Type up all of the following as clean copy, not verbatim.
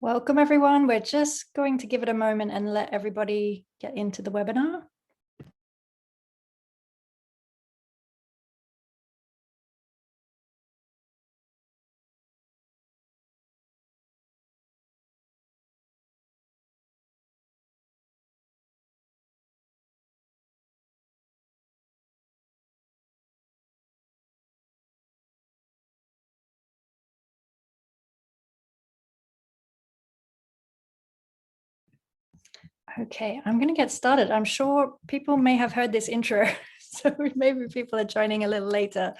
Welcome, everyone. We're just going to give it a moment and let everybody get into the webinar. Okay, I'm going to get started. I'm sure people may have heard this intro, so maybe people are joining a little later.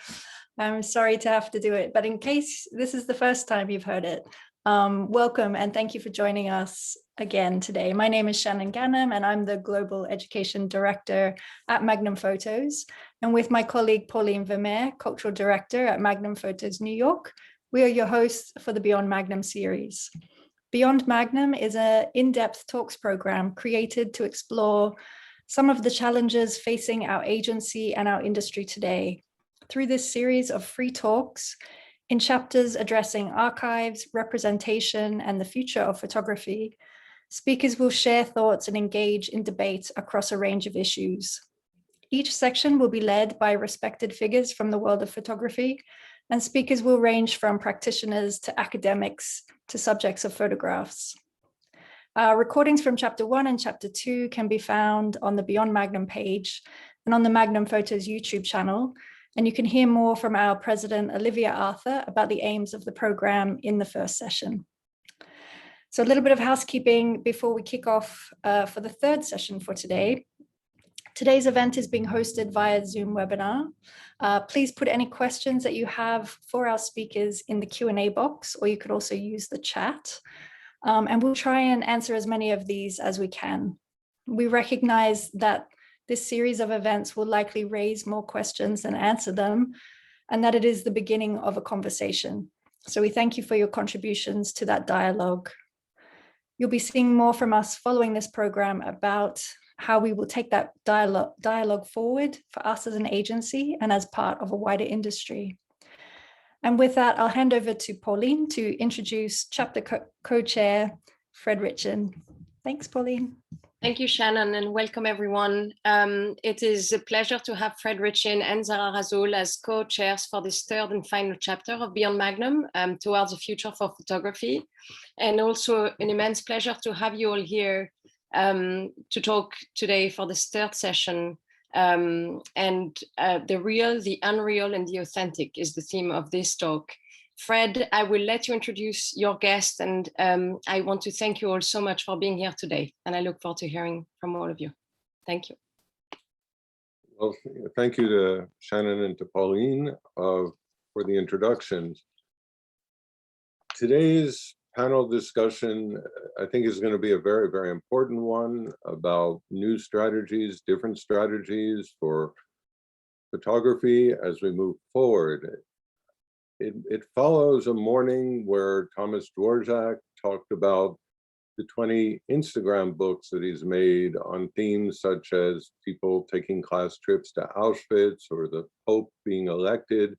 I'm sorry to have to do it, but in case this is the first time you've heard it, welcome and thank you for joining us again today. My name is Shannon Ganem and I'm the Global Education Director at Magnum Photos. And with my colleague Pauline Vermeer, Cultural Director at Magnum Photos New York, we are your hosts for the Beyond Magnum series. Beyond Magnum is an in-depth talks program created to explore some of the challenges facing our agency and our industry today. Through this series of free talks, in chapters addressing archives, representation, and the future of photography, speakers will share thoughts and engage in debate across a range of issues. Each section will be led by respected figures from the world of photography, and speakers will range from practitioners to academics to subjects of photographs. Recordings from Chapter 1 and Chapter 2 can be found on the Beyond Magnum page and on the Magnum Photos YouTube channel, and you can hear more from our president, Olivia Arthur, about the aims of the program in the first session. So a little bit of housekeeping before we kick off for the third session for today. Today's event is being hosted via Zoom webinar. Please put any questions that you have for our speakers in the Q&A box, or you could also use the chat. And we'll try and answer as many of these as we can. We recognize that this series of events will likely raise more questions than answer them, and that it is the beginning of a conversation. So we thank you for your contributions to that dialogue. You'll be seeing more from us following this program about how we will take that dialogue forward for us as an agency and as part of a wider industry. And with that, I'll hand over to Pauline to introduce chapter co-chair, Fred Ritchin. Thanks, Pauline. Thank you, Shannon, and welcome everyone. It is a pleasure to have Fred Ritchin and Zara Razul as co-chairs for this third and final chapter of Beyond Magnum, Towards the Future for Photography. And also an immense pleasure to have you all here to talk today for this third session. The real, the unreal, and the authentic is the theme of this talk. Fred, I will let you introduce your guest, and I want to thank you all so much for being here today, and I look forward to hearing from all of you. Thank you. Well, thank you to Shannon and to Pauline for the introductions. Today's panel discussion, I think, is going to be a very, very important one about new strategies, different strategies for photography as we move forward. It follows a morning where Thomas Dvorak talked about the 20 Instagram books that he's made on themes such as people taking class trips to Auschwitz or the Pope being elected,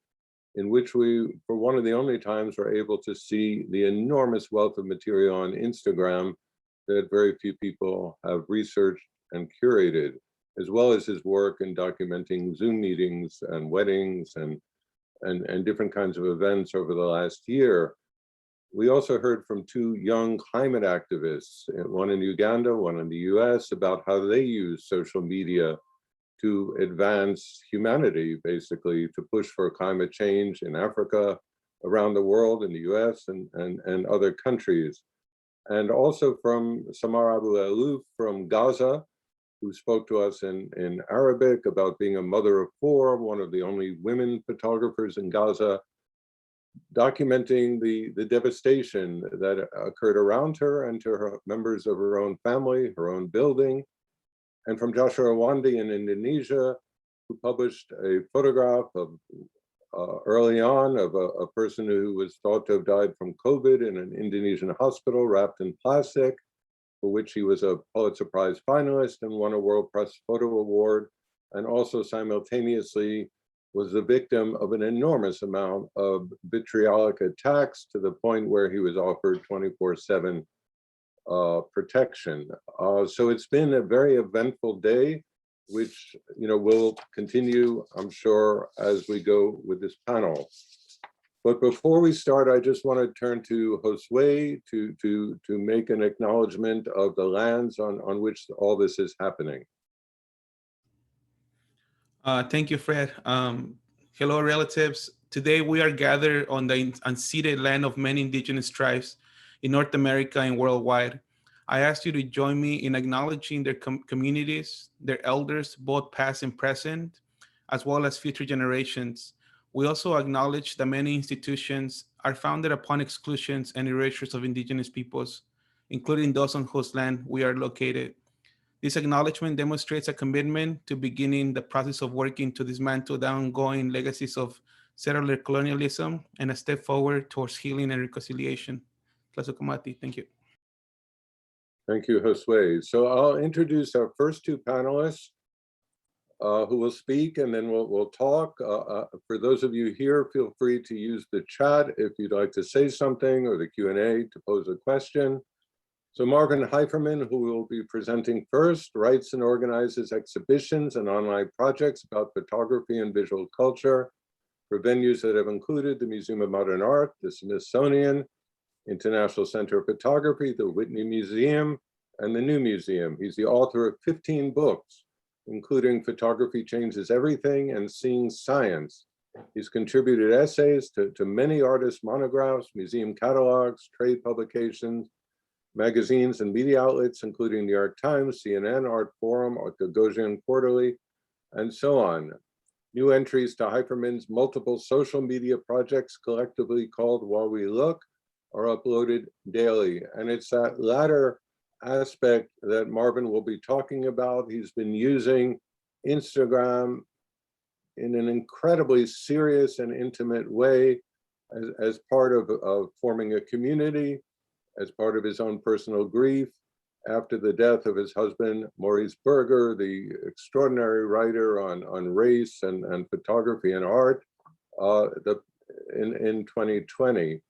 in which we, for one of the only times, were able to see the enormous wealth of material on Instagram that very few people have researched and curated, as well as his work in documenting Zoom meetings and weddings and different kinds of events over the last year. We also heard from two young climate activists, one in Uganda, one in the US, about how they use social media to advance humanity, basically, to push for climate change in Africa, around the world, in the US, and other countries. And also from Samar Abu Alouf from Gaza, who spoke to us in Arabic about being a mother of four, one of the only women photographers in Gaza, documenting the devastation that occurred around her and to her members of her own family, her own building. And from Joshua Wandi in Indonesia, who published a photograph of early on of a person who was thought to have died from COVID in an Indonesian hospital wrapped in plastic, for which he was a Pulitzer Prize finalist and won a World Press Photo Award, and also simultaneously was the victim of an enormous amount of vitriolic attacks to the point where he was offered 24/7 protection. So it's been a very eventful day, which will continue, I'm sure, as we go with this panel. But before we start, I just want to turn to Josué to make an acknowledgement of the lands on which all this is happening. Thank you, Fred. Hello, relatives. Today we are gathered on the unceded land of many indigenous tribes in North America and worldwide. I ask you to join me in acknowledging their communities, their elders, both past and present, as well as future generations. We also acknowledge that many institutions are founded upon exclusions and erasures of indigenous peoples, including those on whose land we are located. This acknowledgement demonstrates a commitment to beginning the process of working to dismantle the ongoing legacies of settler colonialism and a step forward towards healing and reconciliation. Tlasukamati, thank you. Thank you, Josué. So I'll introduce our first two panelists who will speak, and then we'll talk. For those of you here, feel free to use the chat if you'd like to say something, or the Q&A to pose a question. So Marvin Heiferman, who will be presenting first, writes and organizes exhibitions and online projects about photography and visual culture for venues that have included the Museum of Modern Art, the Smithsonian, International Center of Photography, the Whitney Museum, and the New Museum. He's the author of 15 books, including Photography Changes Everything and Seeing Science. He's contributed essays to many artist monographs, museum catalogs, trade publications, magazines and media outlets, including New York Times, CNN, Art Forum, Gagosian Quarterly, and so on. New entries to Heiferman's multiple social media projects, collectively called While We Look, are uploaded daily. And it's that latter aspect that Marvin will be talking about. He's been using Instagram in an incredibly serious and intimate way as part of forming a community, as part of his own personal grief after the death of his husband, Maurice Berger, the extraordinary writer on race and photography and art in 2020.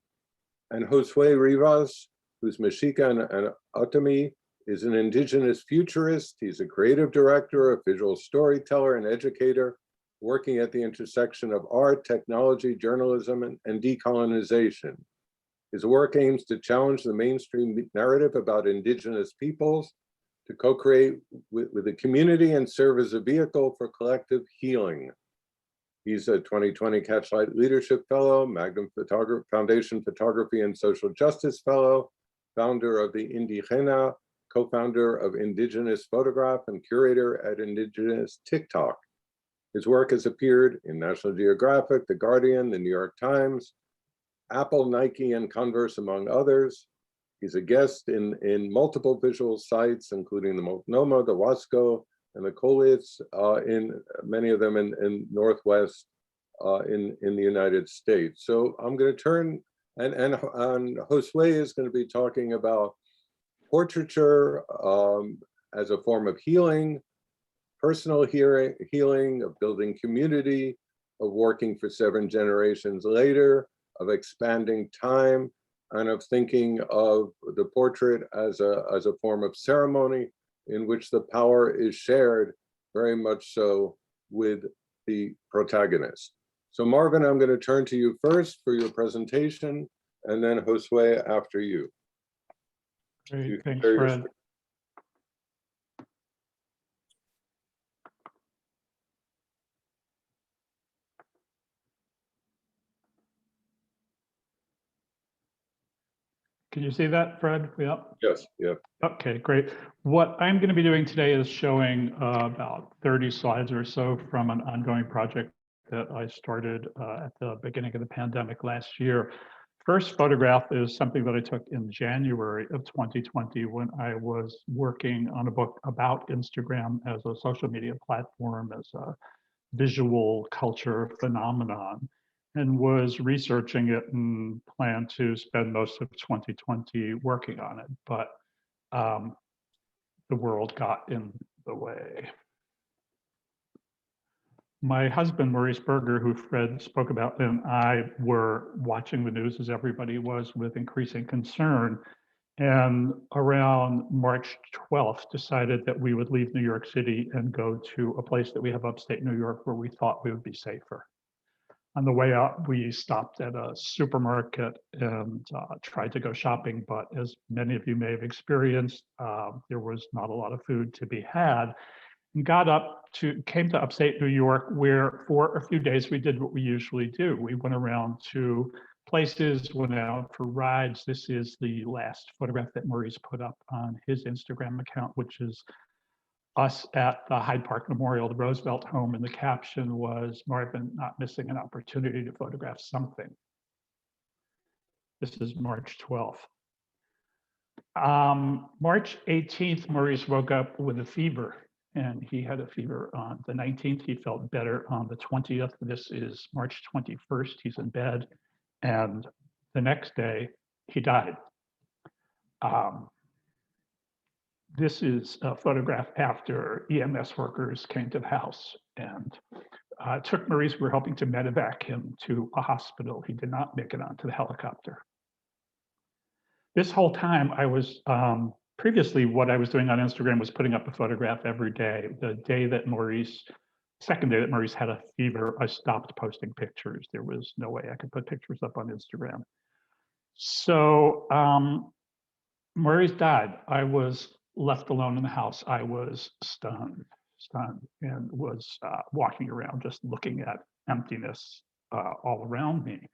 And Josue Rivas, who's Mexica and Otomi, is an indigenous futurist. He's a creative director, a visual storyteller, and educator working at the intersection of art, technology, journalism, and decolonization. His work aims to challenge the mainstream narrative about indigenous peoples, to co-create with the community and serve as a vehicle for collective healing. He's a 2020 Catchlight Leadership Fellow, Magnum Foundation Photography and Social Justice Fellow, founder of the Indigena, co-founder of Indigenous Photograph, and curator at Indigenous TikTok. His work has appeared in National Geographic, The Guardian, The New York Times, Apple, Nike, and Converse, among others. He's a guest in multiple visual sites, including the Multnomah, the Wasco, and the Colitz, in many of them in Northwest in the United States. So I'm going to turn, and Josué is going to be talking about portraiture as a form of healing, personal healing, of building community, of working for 7 generations later, of expanding time, and of thinking of the portrait as a form of ceremony in which the power is shared very much so with the protagonist. So Marvin, I'm going to turn to you first for your presentation, and then Josué after you. Great, thanks, Fred. Can you see that, Fred? Yeah. Yes, yeah. Okay, great. What I'm going to be doing today is showing about 30 slides or so from an ongoing project that I started at the beginning of the pandemic last year. First photograph is something that I took in January of 2020 when I was working on a book about Instagram as a social media platform, as a visual culture phenomenon, and was researching it and planned to spend most of 2020 working on it. But the world got in the way. My husband, Maurice Berger, who Fred spoke about, and I were watching the news as everybody was with increasing concern. And around March 12th, decided that we would leave New York City and go to a place that we have upstate New York where we thought we would be safer. On the way up, we stopped at a supermarket and tried to go shopping, but as many of you may have experienced, there was not a lot of food to be had. And came to upstate New York, where for a few days we did what we usually do. We went around to places, went out for rides. This is the last photograph that Maurice put up on his Instagram account, which is us at the Hyde Park Memorial, the Roosevelt home, and the caption was, "Marvin not missing an opportunity to photograph something." This is March 12th. March 18th, Maurice woke up with a fever, and he had a fever on the 19th. He felt better on the 20th. This is March 21st. He's in bed. And the next day, he died. This is a photograph after EMS workers came to the house and took Maurice. We were helping to medevac him to a hospital. He did not make it onto the helicopter. This whole time I was, previously what I was doing on Instagram was putting up a photograph every day. The day that second day that Maurice had a fever, I stopped posting pictures. There was no way I could put pictures up on Instagram. So Maurice died. I was left alone in the house. I was stunned, and was walking around just looking at emptiness all around me,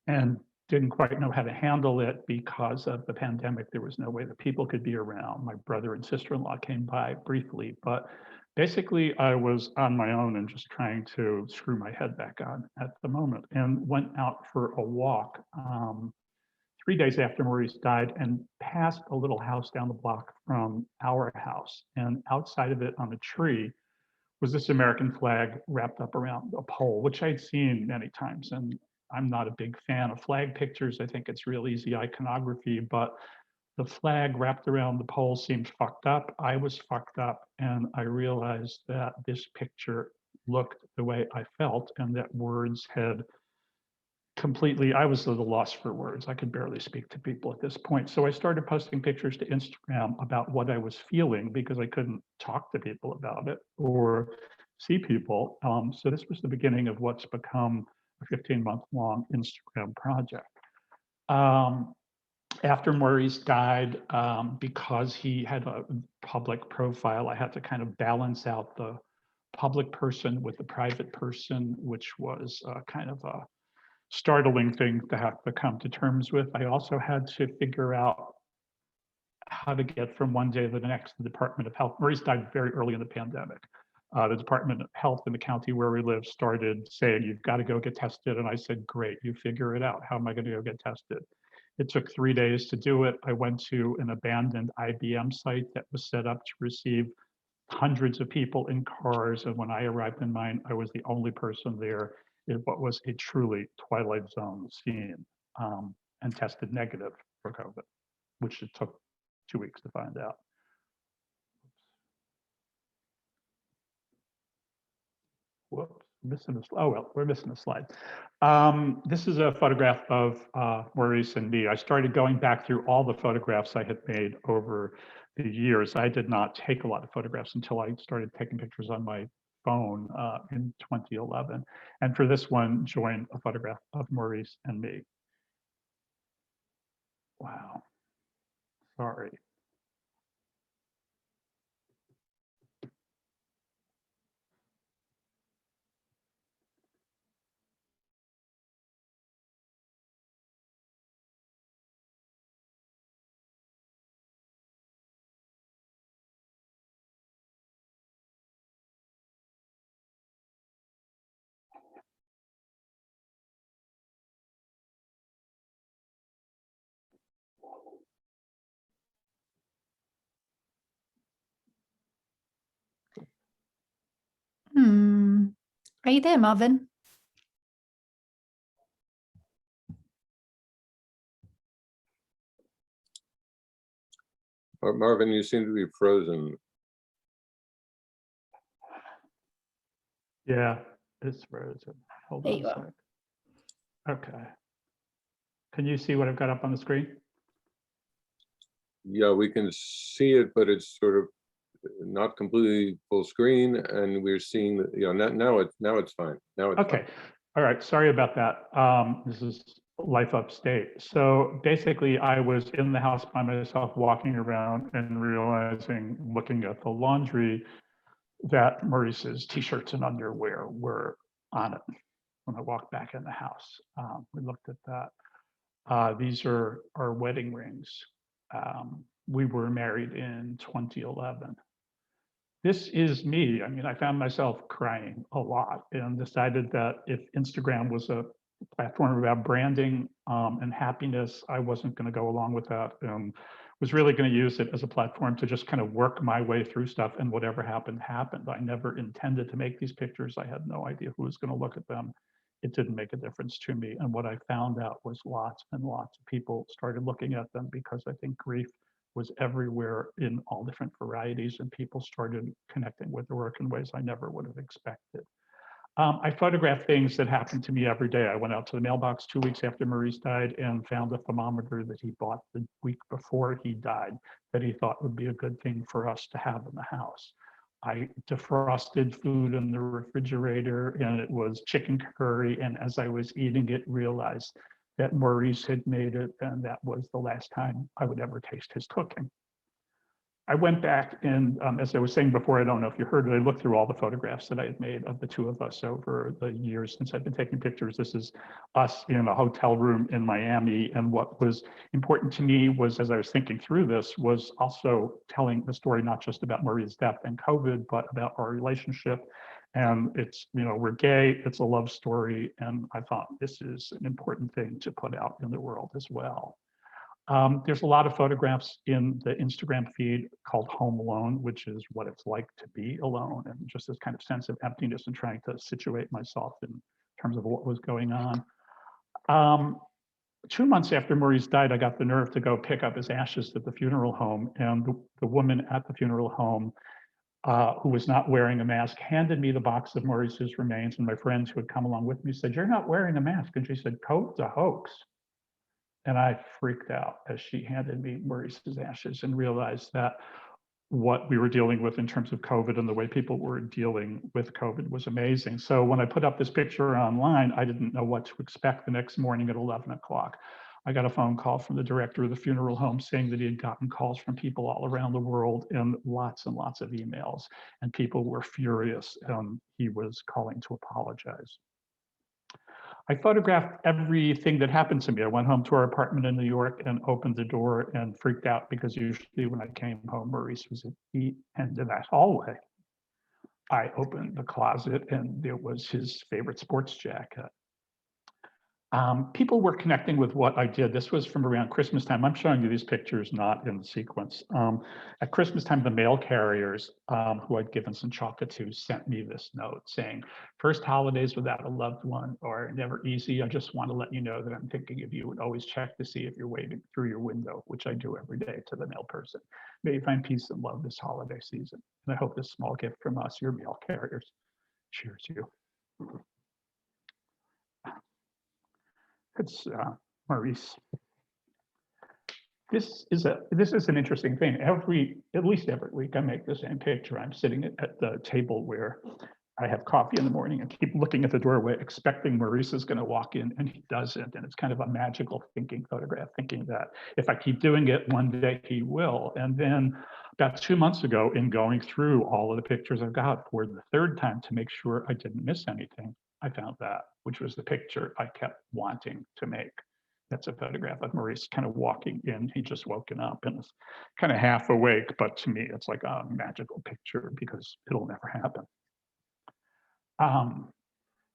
and didn't quite know how to handle it because of the pandemic. There was no way that people could be around. My brother and sister-in-law came by briefly, but basically I was on my own and just trying to screw my head back on at the moment, and went out for a walk 3 days after Maurice died and passed a little house down the block from our house. And outside of it on a tree was this American flag wrapped up around a pole, which I'd seen many times. And I'm not a big fan of flag pictures. I think it's real easy iconography, but the flag wrapped around the pole seemed fucked up. I was fucked up, and I realized that this picture looked the way I felt, and that words had completely, I was at a loss for words. I could barely speak to people at this point. So I started posting pictures to Instagram about what I was feeling because I couldn't talk to people about it or see people. So this was the beginning of what's become a 15-month-long Instagram project. After Maurice died, because he had a public profile, I had to kind of balance out the public person with the private person, which was kind of a startling thing to have to come to terms with. I also had to figure out how to get from one day to the next. The Department of Health, Maurice died very early in the pandemic. The Department of Health in the county where we live started saying, "You've got to go get tested." And I said, "Great, you figure it out. How am I going to go get tested?" It took 3 days to do it. I went to an abandoned IBM site that was set up to receive hundreds of people in cars. And when I arrived in mine, I was the only person there in what was a truly Twilight Zone scene, and tested negative for COVID, which it took 2 weeks to find out. Whoops, missing this. Oh, well, we're missing a slide. This is a photograph of Maurice and me. I started going back through all the photographs I had made over the years. I did not take a lot of photographs until I started taking pictures on my phone in 2011. And for this one, joined a photograph of Maurice and me. Wow, sorry. Are you there, Marvin? Marvin, you seem to be frozen. Yeah, where is it? Hold There on you a are. sec. Okay. Can you see what I've got up on the screen? Yeah, we can see it, but it's sort of not completely full screen, and we're seeing that, you know, now it's fine. Now it's Okay. fine. All right. Sorry about that. This is life upstate. So basically, I was in the house by myself, walking around and realizing, looking at the laundry, that Maurice's t-shirts and underwear were on it when I walked back in the house. We looked at that. These are our wedding rings. We were married in 2011. This is me. I mean, I found myself crying a lot and decided that if Instagram was a platform about branding and happiness, I wasn't going to go along with that. Was really going to use it as a platform to just kind of work my way through stuff, and whatever happened, happened. I never intended to make these pictures. I had no idea who was going to look at them. It didn't make a difference to me. And what I found out was lots and lots of people started looking at them, because I think grief was everywhere in all different varieties, and people started connecting with the work in ways I never would have expected. I photographed things that happened to me every day. I went out to the mailbox 2 weeks after Maurice died and found a thermometer that he bought the week before he died that he thought would be a good thing for us to have in the house. I defrosted food in the refrigerator, and it was chicken curry. And as I was eating it, realized that Maurice had made it, and that was the last time I would ever taste his cooking. I went back and, as I was saying before, I don't know if you heard it, I looked through all the photographs that I had made of the two of us over the years since I've been taking pictures. This is us in a hotel room in Miami. And what was important to me was, as I was thinking through this, was also telling the story, not just about Maria's death and COVID, but about our relationship. And it's, you know, we're gay, it's a love story. And I thought this is an important thing to put out in the world as well. There's a lot of photographs in the Instagram feed called Home Alone, which is what it's like to be alone, and just this kind of sense of emptiness and trying to situate myself in terms of what was going on. 2 months after Maurice died, I got the nerve to go pick up his ashes at the funeral home, and the woman at the funeral home, who was not wearing a mask, handed me the box of Maurice's remains, and my friends who had come along with me said, "You're not wearing a mask." And she said, "COVID's a hoax." And I freaked out as she handed me Maurice's ashes, and realized that what we were dealing with in terms of COVID and the way people were dealing with COVID was amazing. So when I put up this picture online, I didn't know what to expect. The next morning at 11 o'clock, I got a phone call from the director of the funeral home saying that he had gotten calls from people all around the world and lots of emails, and people were furious. He was calling to apologize. I photographed everything that happened to me. I went home to our apartment in New York and opened the door and freaked out, because usually when I came home, Maurice was at the end of that hallway. I opened the closet and there was his favorite sports jacket. People were connecting with what I did. This was from around Christmas time. I'm showing you these pictures not in sequence. At Christmas time, the mail carriers who I'd given some chocolate to sent me this note saying, "First holidays without a loved one are never easy. I just want to let you know that I'm thinking of you, and always check to see if you're waving through your window," which I do every day to the mail person. "May you find peace and love this holiday season. And I hope this small gift from us, your mail carriers, cheers you." It's Maurice. This is an interesting thing. At least every week, I make the same picture. I'm sitting at the table where I have coffee in the morning and keep looking at the doorway, expecting Maurice is going to walk in, and he doesn't. And it's kind of a magical thinking photograph, thinking that if I keep doing it, one day he will. And then about 2 months ago, in going through all of the pictures I've got for the third time to make sure I didn't miss anything, I found that, which was the picture I kept wanting to make. That's a photograph of Maurice kind of walking in. He just woken up and is kind of half awake, but to me, it's like a magical picture because it'll never happen.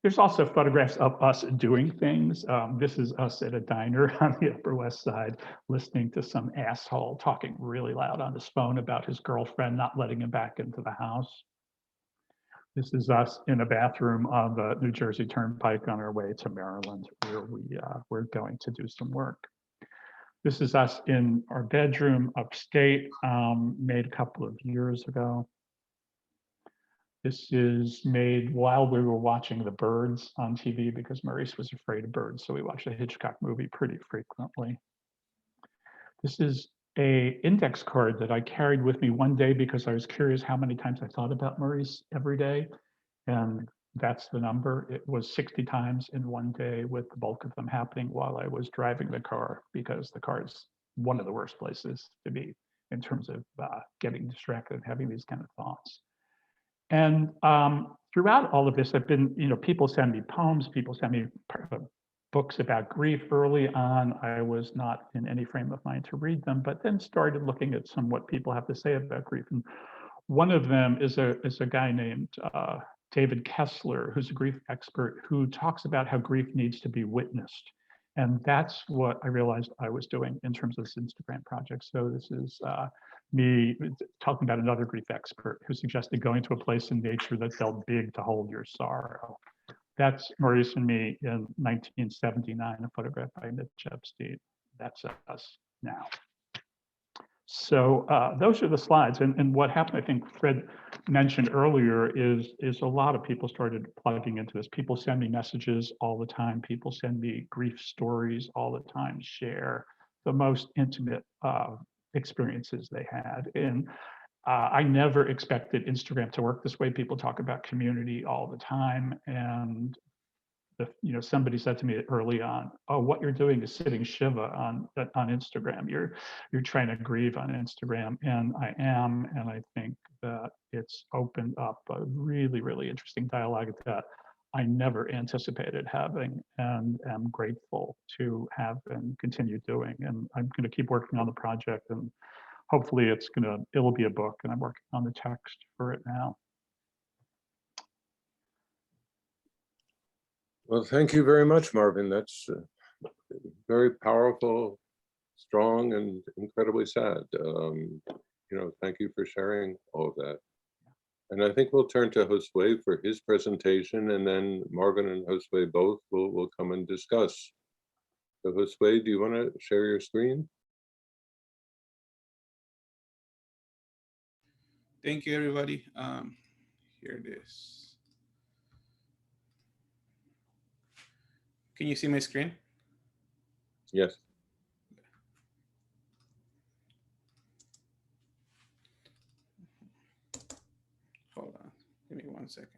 There's also photographs of us doing things. This is us at a diner on the Upper West Side, listening to some asshole talking really loud on his phone about his girlfriend not letting him back into the house. This is us in a bathroom on the New Jersey Turnpike on our way to Maryland, where we're going to do some work. This is us in our bedroom upstate, made a couple of years ago. This is made while we were watching the birds on TV because Maurice was afraid of birds, so we watched a Hitchcock movie pretty frequently. This is an index card that I carried with me one day because I was curious how many times I thought about Maurice every day, and that's the number. It was 60 times in one day, with the bulk of them happening while I was driving the car, because the car is one of the worst places to be in terms of getting distracted and having these kind of thoughts. And throughout all of this, I've been, people send me poems, people send me books about grief early on. I was not in any frame of mind to read them, but then started looking at what people have to say about grief. And one of them is a guy named David Kessler, who's a grief expert, who talks about how grief needs to be witnessed. And that's what I realized I was doing in terms of this Instagram project. So this is me talking about another grief expert who suggested going to a place in nature that felt big to hold your sorrow. That's Maurice and me in 1979, a photograph by Mitch Epstein. That's us now. So those are the slides. And what happened, I think Fred mentioned earlier, is a lot of people started plugging into this. People send me messages all the time. People send me grief stories all the time, share the most intimate experiences they had. And I never expected Instagram to work this way. People talk about community all the time. And somebody said to me early on, "Oh, what you're doing is sitting Shiva on Instagram. You're trying to grieve on Instagram," and I am, and I think that it's opened up a really, really interesting dialogue that I never anticipated having, and am grateful to have and continue doing. And I'm going to keep working on the project, and hopefully it'll be a book, and I'm working on the text for it now. Well, thank you very much, Marvin. That's very powerful, strong, and incredibly sad. Thank you for sharing all of that. And I think we'll turn to Josué for his presentation, and then Marvin and Josué both will come and discuss. So Josué, do you want to share your screen? Thank you, everybody. Here it is. Can you see my screen? Yes. Hold on, give me 1 second.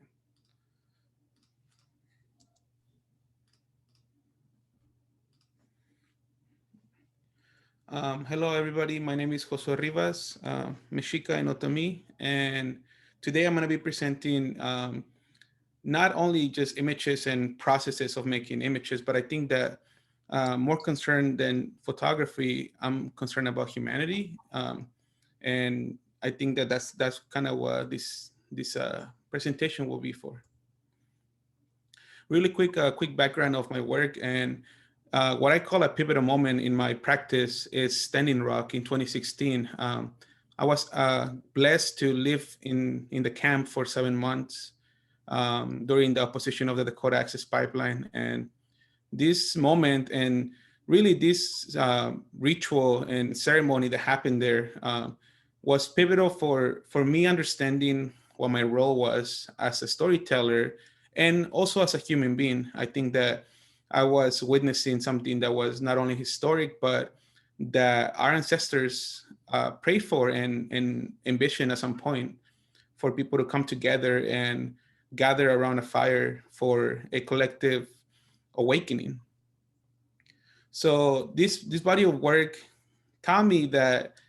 Hello, everybody. My name is Josue Rivas, Mexica and Otomi, and today I'm going to be presenting not only just images and processes of making images, but I think that more concerned than photography, I'm concerned about humanity, and I think that that's kind of what this presentation will be for. Really quick background of my work, and what I call a pivotal moment in my practice is Standing Rock in 2016. I was blessed to live in the camp for 7 months during the opposition of the Dakota Access Pipeline. And this moment, and really this ritual and ceremony that happened there was pivotal for me understanding what my role was as a storyteller and also as a human being. I think that I was witnessing something that was not only historic, but that our ancestors prayed for and envisioned at some point, for people to come together and gather around a fire for a collective awakening. So this body of work taught me that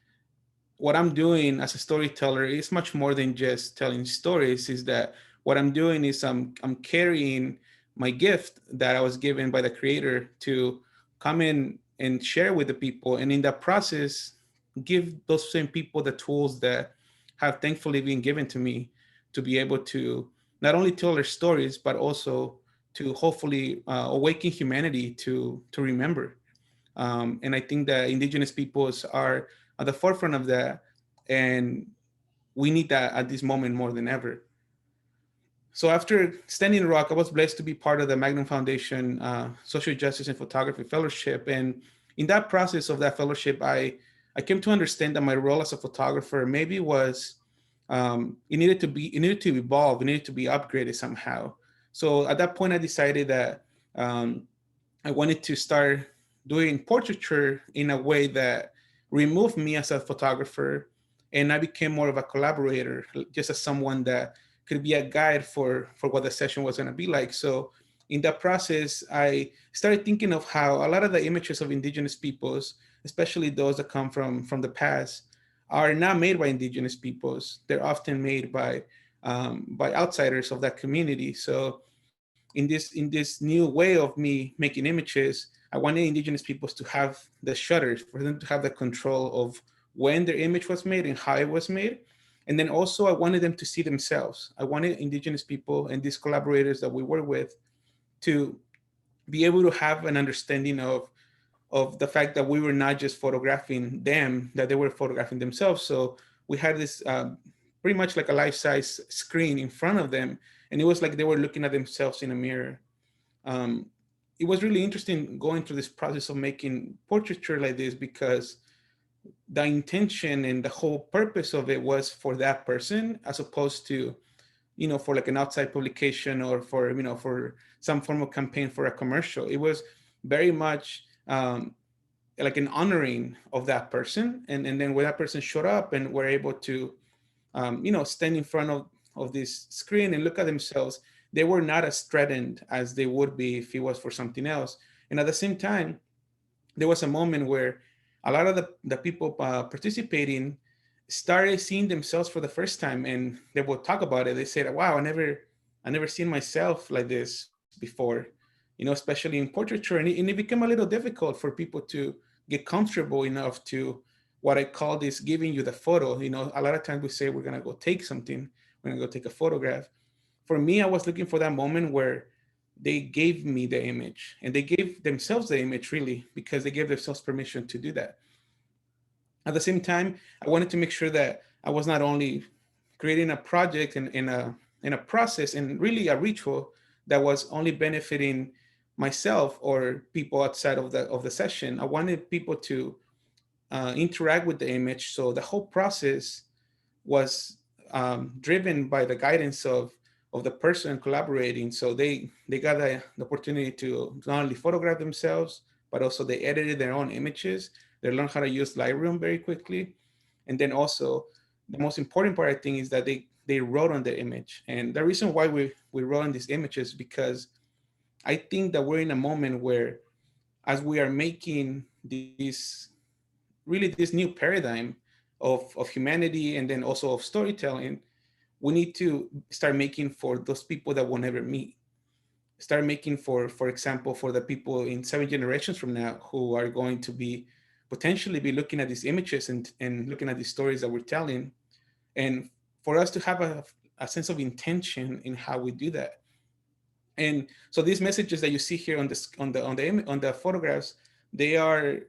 what I'm doing as a storyteller is much more than just telling stories. Is that what I'm doing is I'm carrying my gift that I was given by the Creator to come in and share with the people, and in that process, give those same people the tools that have thankfully been given to me to be able to not only tell their stories, but also to hopefully awaken humanity to remember. And I think that Indigenous peoples are at the forefront of that, and we need that at this moment more than ever. So after Standing Rock, I was blessed to be part of the Magnum Foundation Social Justice and Photography Fellowship. And in that process of that fellowship, I came to understand that my role as a photographer maybe was it needed to evolve, it needed to be upgraded somehow. So at that point, I decided that I wanted to start doing portraiture in a way that removed me as a photographer, and I became more of a collaborator, just as someone that could be a guide for what the session was going to be like. So in that process, I started thinking of how a lot of the images of indigenous peoples, especially those that come from the past, are not made by indigenous peoples. They're often made by outsiders of that community. So in this new way of me making images, I wanted indigenous peoples to have the shutters, for them to have the control of when their image was made and how it was made. And then also I wanted them to see themselves. I wanted indigenous people and these collaborators that we work with to be able to have an understanding of the fact that we were not just photographing them, that they were photographing themselves. So we had this pretty much like a life-size screen in front of them, and it was like they were looking at themselves in a mirror. It was really interesting going through this process of making portraiture like this, because the intention and the whole purpose of it was for that person, as opposed to, for like an outside publication or for, for some form of campaign for a commercial. It was very much like an honoring of that person. And then when that person showed up and were able to, stand in front of this screen and look at themselves, they were not as threatened as they would be if it was for something else. And at the same time, there was a moment where a lot of the people participating started seeing themselves for the first time, and they would talk about it. They said, wow, I never seen myself like this before, especially in portraiture. And it became a little difficult for people to get comfortable enough to what I call this giving you the photo. A lot of times we say we're gonna go take something, we're gonna go take a photograph. For me, I was looking for that moment where they gave me the image, and they gave themselves the image, really, because they gave themselves permission to do that. At the same time, I wanted to make sure that I was not only creating a project and in a process and really a ritual that was only benefiting myself or people outside of the session. I wanted people to interact with the image. So the whole process was driven by the guidance of the person collaborating. So they got the opportunity to not only photograph themselves, but also they edited their own images. They learned how to use Lightroom very quickly. And then also the most important part, I think, is that they wrote on the image. And the reason why we wrote on these images, because I think that we're in a moment where, as we are making this new paradigm of humanity and then also of storytelling, we need to start making for those people that we'll never meet. Start making for example, for the people in 7 generations from now who are going to potentially be looking at these images and looking at these stories that we're telling. And for us to have a sense of intention in how we do that. And so these messages that you see here on the photographs, they are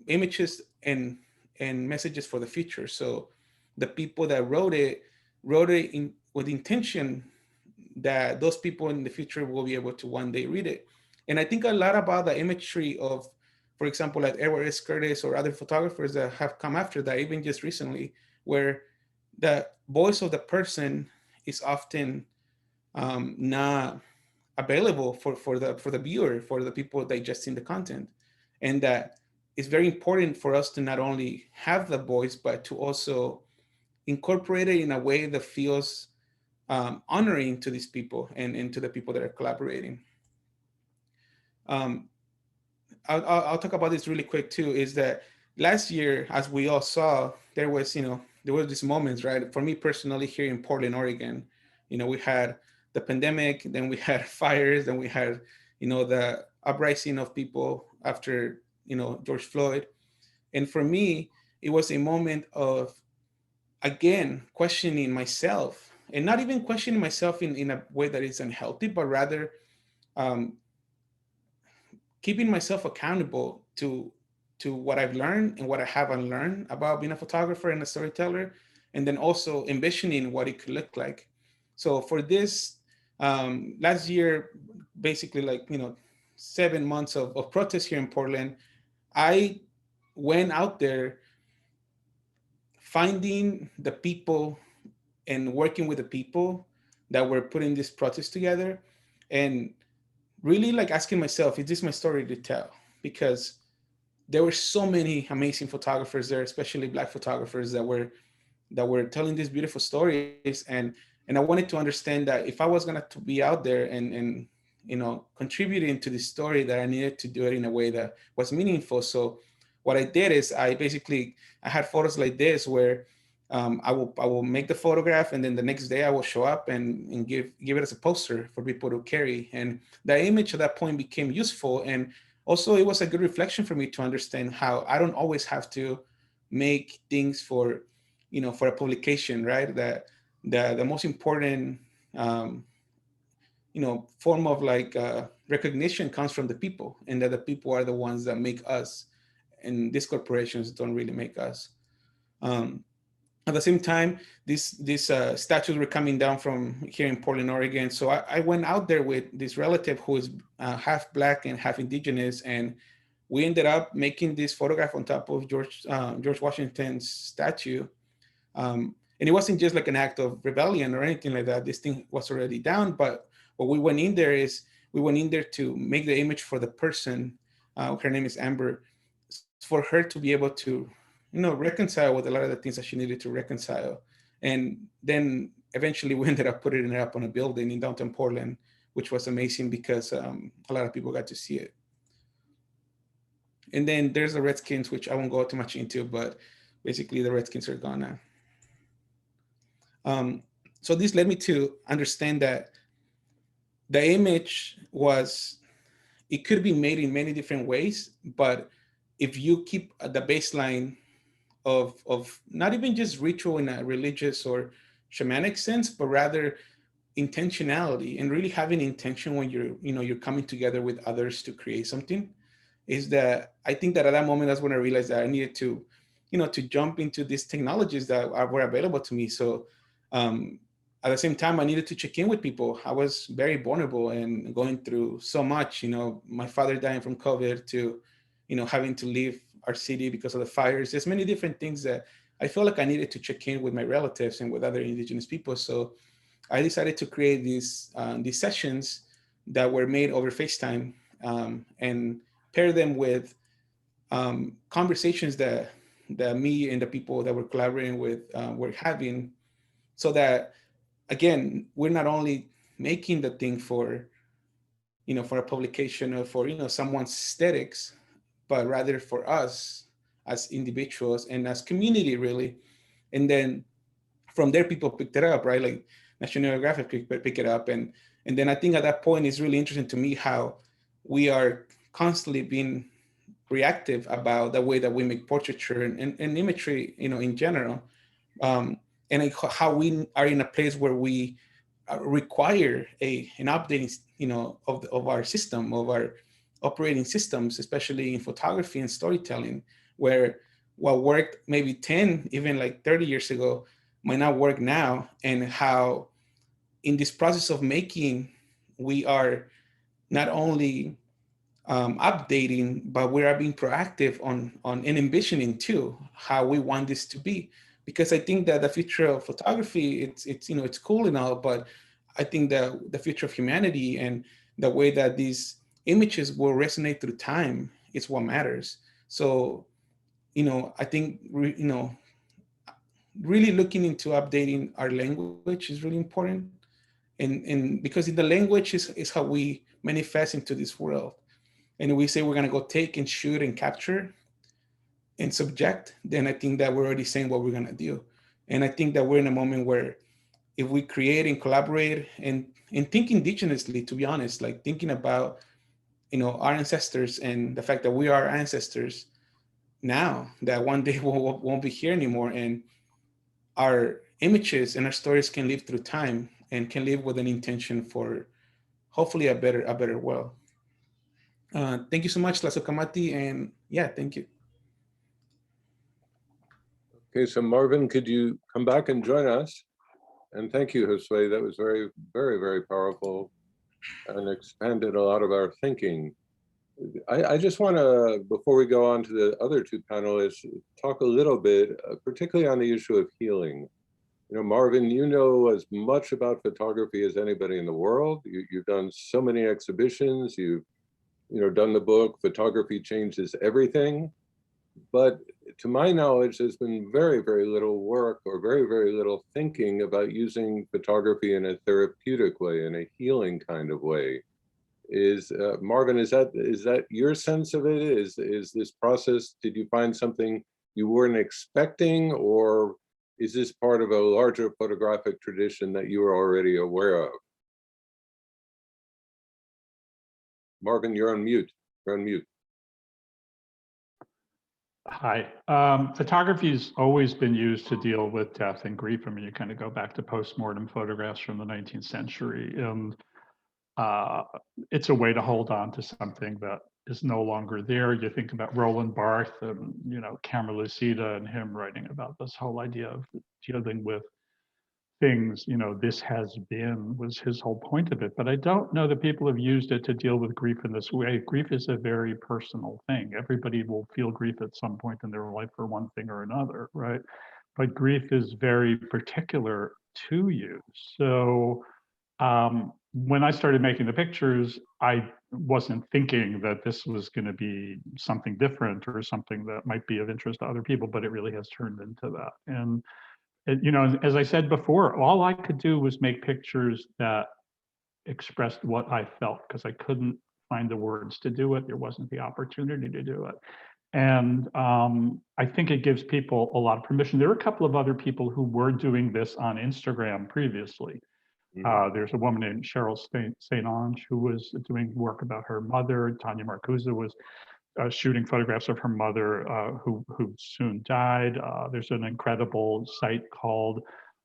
images and messages for the future. So the people that wrote it with intention that those people in the future will be able to one day read it. And I think a lot about the imagery of, for example, like Edward S. Curtis or other photographers that have come after that, even just recently, where the voice of the person is often not available for the viewer, for the people digesting the content. And that it's very important for us to not only have the voice, but to also incorporate it in a way that feels honoring to these people and to the people that are collaborating. I'll talk about this really quick too, is that last year, as we all saw, there were these moments, right? For me personally, here in Portland, Oregon, we had the pandemic, then we had fires, then we had, the uprising of people after, George Floyd. And for me, it was a moment of, again, questioning myself, and not even questioning myself in a way that is unhealthy, but rather keeping myself accountable to what I've learned and what I have unlearned about being a photographer and a storyteller, and then also envisioning what it could look like. So for this last year, basically 7 months of protest here in Portland, I went out there finding the people and working with the people that were putting this protest together, and really like asking myself, is this my story to tell? Because there were so many amazing photographers there, especially Black photographers that were telling these beautiful stories, and I wanted to understand that if I was gonna to be out there and contributing to this story, that I needed to do it in a way that was meaningful. So what I did is I had photos like this where I will make the photograph, and then the next day I will show up and give it as a poster for people to carry. And the image at that point became useful, and also it was a good reflection for me to understand how I don't always have to make things for a publication, right? That the most important form of recognition comes from the people, and that the people are the ones that make us, and these corporations don't really make us. At the same time, these statues were coming down from here in Portland, Oregon. So I went out there with this relative who is half Black and half Indigenous, and we ended up making this photograph on top of George Washington's statue. And it wasn't just like an act of rebellion or anything like that. This thing was already down, but what we went in there to make the image for the person. Her name is Amber, for her to be able to, reconcile with a lot of the things that she needed to reconcile. And then eventually we ended up putting it up on a building in downtown Portland, which was amazing because a lot of people got to see it. And then there's the Redskins, which I won't go too much into, but basically the Redskins are gone now. So this led me to understand that the image it could be made in many different ways, but if you keep the baseline of not even just ritual in a religious or shamanic sense, but rather intentionality, and really having intention when you're coming together with others to create something, is that I think that at that moment, that's when I realized that I needed to, to jump into these technologies that were available to me. So at the same time, I needed to check in with people. I was very vulnerable and going through so much, my father dying from COVID to, having to leave our city because of the fires. There's many different things that I felt like I needed to check in with my relatives and with other Indigenous people. So I decided to create these sessions that were made over FaceTime and pair them with conversations that me and the people that we're collaborating with were having, so that, again, we're not only making the thing for a publication or for someone's aesthetics, but rather for us as individuals and as community, really. And then from there, people picked it up, right? Like National Geographic pick it up, and then I think at that point it's really interesting to me how we are constantly being reactive about the way that we make portraiture and imagery, in general. And how we are in a place where we require an updating, of our system, of our operating systems, especially in photography and storytelling, where what worked maybe 10, even like 30 years ago, might not work now. And how in this process of making, we are not only updating, but we are being proactive on and envisioning too how we want this to be. Because I think that the future of photography, it's cool and all, but I think that the future of humanity and the way that these images will resonate through time is what matters. So, I think, really looking into updating our language is really important. And because the language is how we manifest into this world. And if we say we're going to go take and shoot and capture and subject, then I think that we're already saying what we're going to do. And I think that we're in a moment where if we create and collaborate and think indigenously, to be honest, like thinking about, our ancestors and the fact that we are ancestors now, that one day won't be here anymore. And our images and our stories can live through time and can live with an intention for hopefully a better world. Thank you so much, Lasokamati, and yeah, thank you. Okay, so Marvin, could you come back and join us? And thank you, Josué. That was very, very, very powerful and expanded a lot of our thinking. I just want to, before we go on to the other two panelists, talk a little bit, particularly on the issue of healing. Marvin, you know as much about photography as anybody in the world. You've done so many exhibitions. You've done the book, Photography Changes Everything. But to my knowledge, there's been very, very little work or very, very little thinking about using photography in a therapeutic way, in a healing kind of way. Marvin, is that your sense of it? Is this process, did you find something you weren't expecting, or is this part of a larger photographic tradition that you were already aware of? Marvin, you're on mute. You're on mute. Hi. Photography's always been used to deal with death and grief. I mean, you kind of go back to postmortem photographs from the 19th century, and it's a way to hold on to something that is no longer there. You think about Roland Barthes and, Camera Lucida and him writing about this whole idea of dealing with things, this has been, was his whole point of it. But I don't know that people have used it to deal with grief in this way. Grief is a very personal thing. Everybody will feel grief at some point in their life for one thing or another, right? But grief is very particular to you. So when I started making the pictures, I wasn't thinking that this was going to be something different or something that might be of interest to other people, but it really has turned into that. And as I said before, all I could do was make pictures that expressed what I felt, because I couldn't find the words to do it. There wasn't the opportunity to do it. And I think it gives people a lot of permission. There are a couple of other people who were doing this on Instagram previously. There's a woman named Cheryl St. Ange who was doing work about her mother. Tanya Marcuse was shooting photographs of her mother who soon died. There's an incredible site called,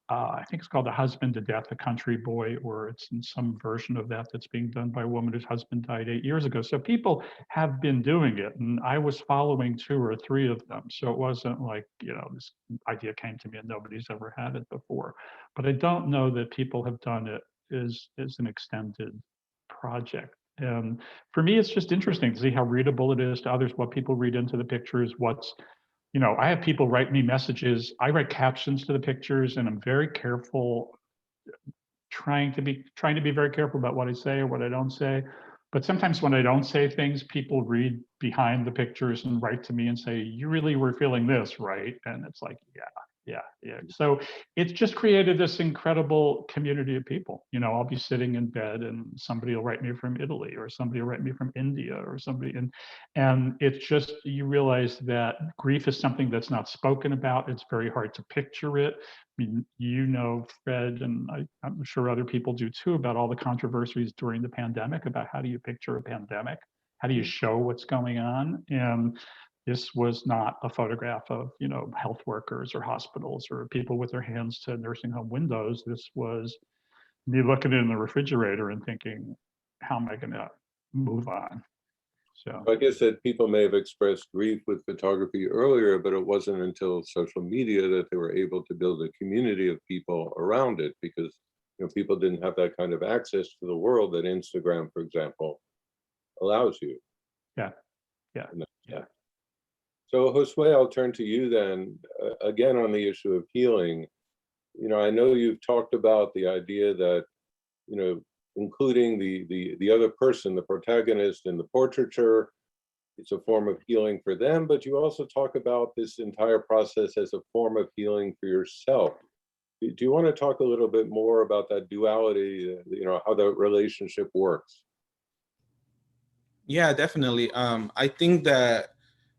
I think it's called A Husband to Death, A Country Boy, or it's in some version of that's being done by a woman whose husband died 8 years ago. So people have been doing it, and I was following 2 or 3 of them. So it wasn't like, this idea came to me and nobody's ever had it before. But I don't know that people have done it as an extended project. And for me, it's just interesting to see how readable it is to others, what people read into the pictures, I have people write me messages. I write captions to the pictures, and I'm very careful, trying to be very careful about what I say or what I don't say. But sometimes when I don't say things, people read behind the pictures and write to me and say, "You really were feeling this, right?" And it's like, yeah. So it's just created this incredible community of people. I'll be sitting in bed and somebody will write me from Italy, or somebody will write me from India, or somebody, and it's just, you realize that grief is something that's not spoken about. It's very hard to picture it. I mean, Fred, and I'm sure other people do too, about all the controversies during the pandemic about how do you picture a pandemic? How do you show what's going on? And this was not a photograph of, health workers or hospitals or people with their hands to nursing home windows. This was me looking in the refrigerator and thinking, how am I going to move on? So I guess that people may have expressed grief with photography earlier, but it wasn't until social media that they were able to build a community of people around it, because people didn't have that kind of access to the world that Instagram, for example, allows you. Yeah. So Josué, I'll turn to you then, again on the issue of healing. I know you've talked about the idea that, including the other person, the protagonist in the portraiture, it's a form of healing for them, but you also talk about this entire process as a form of healing for yourself. Do you want to talk a little bit more about that duality, how the relationship works? Yeah, definitely. I think that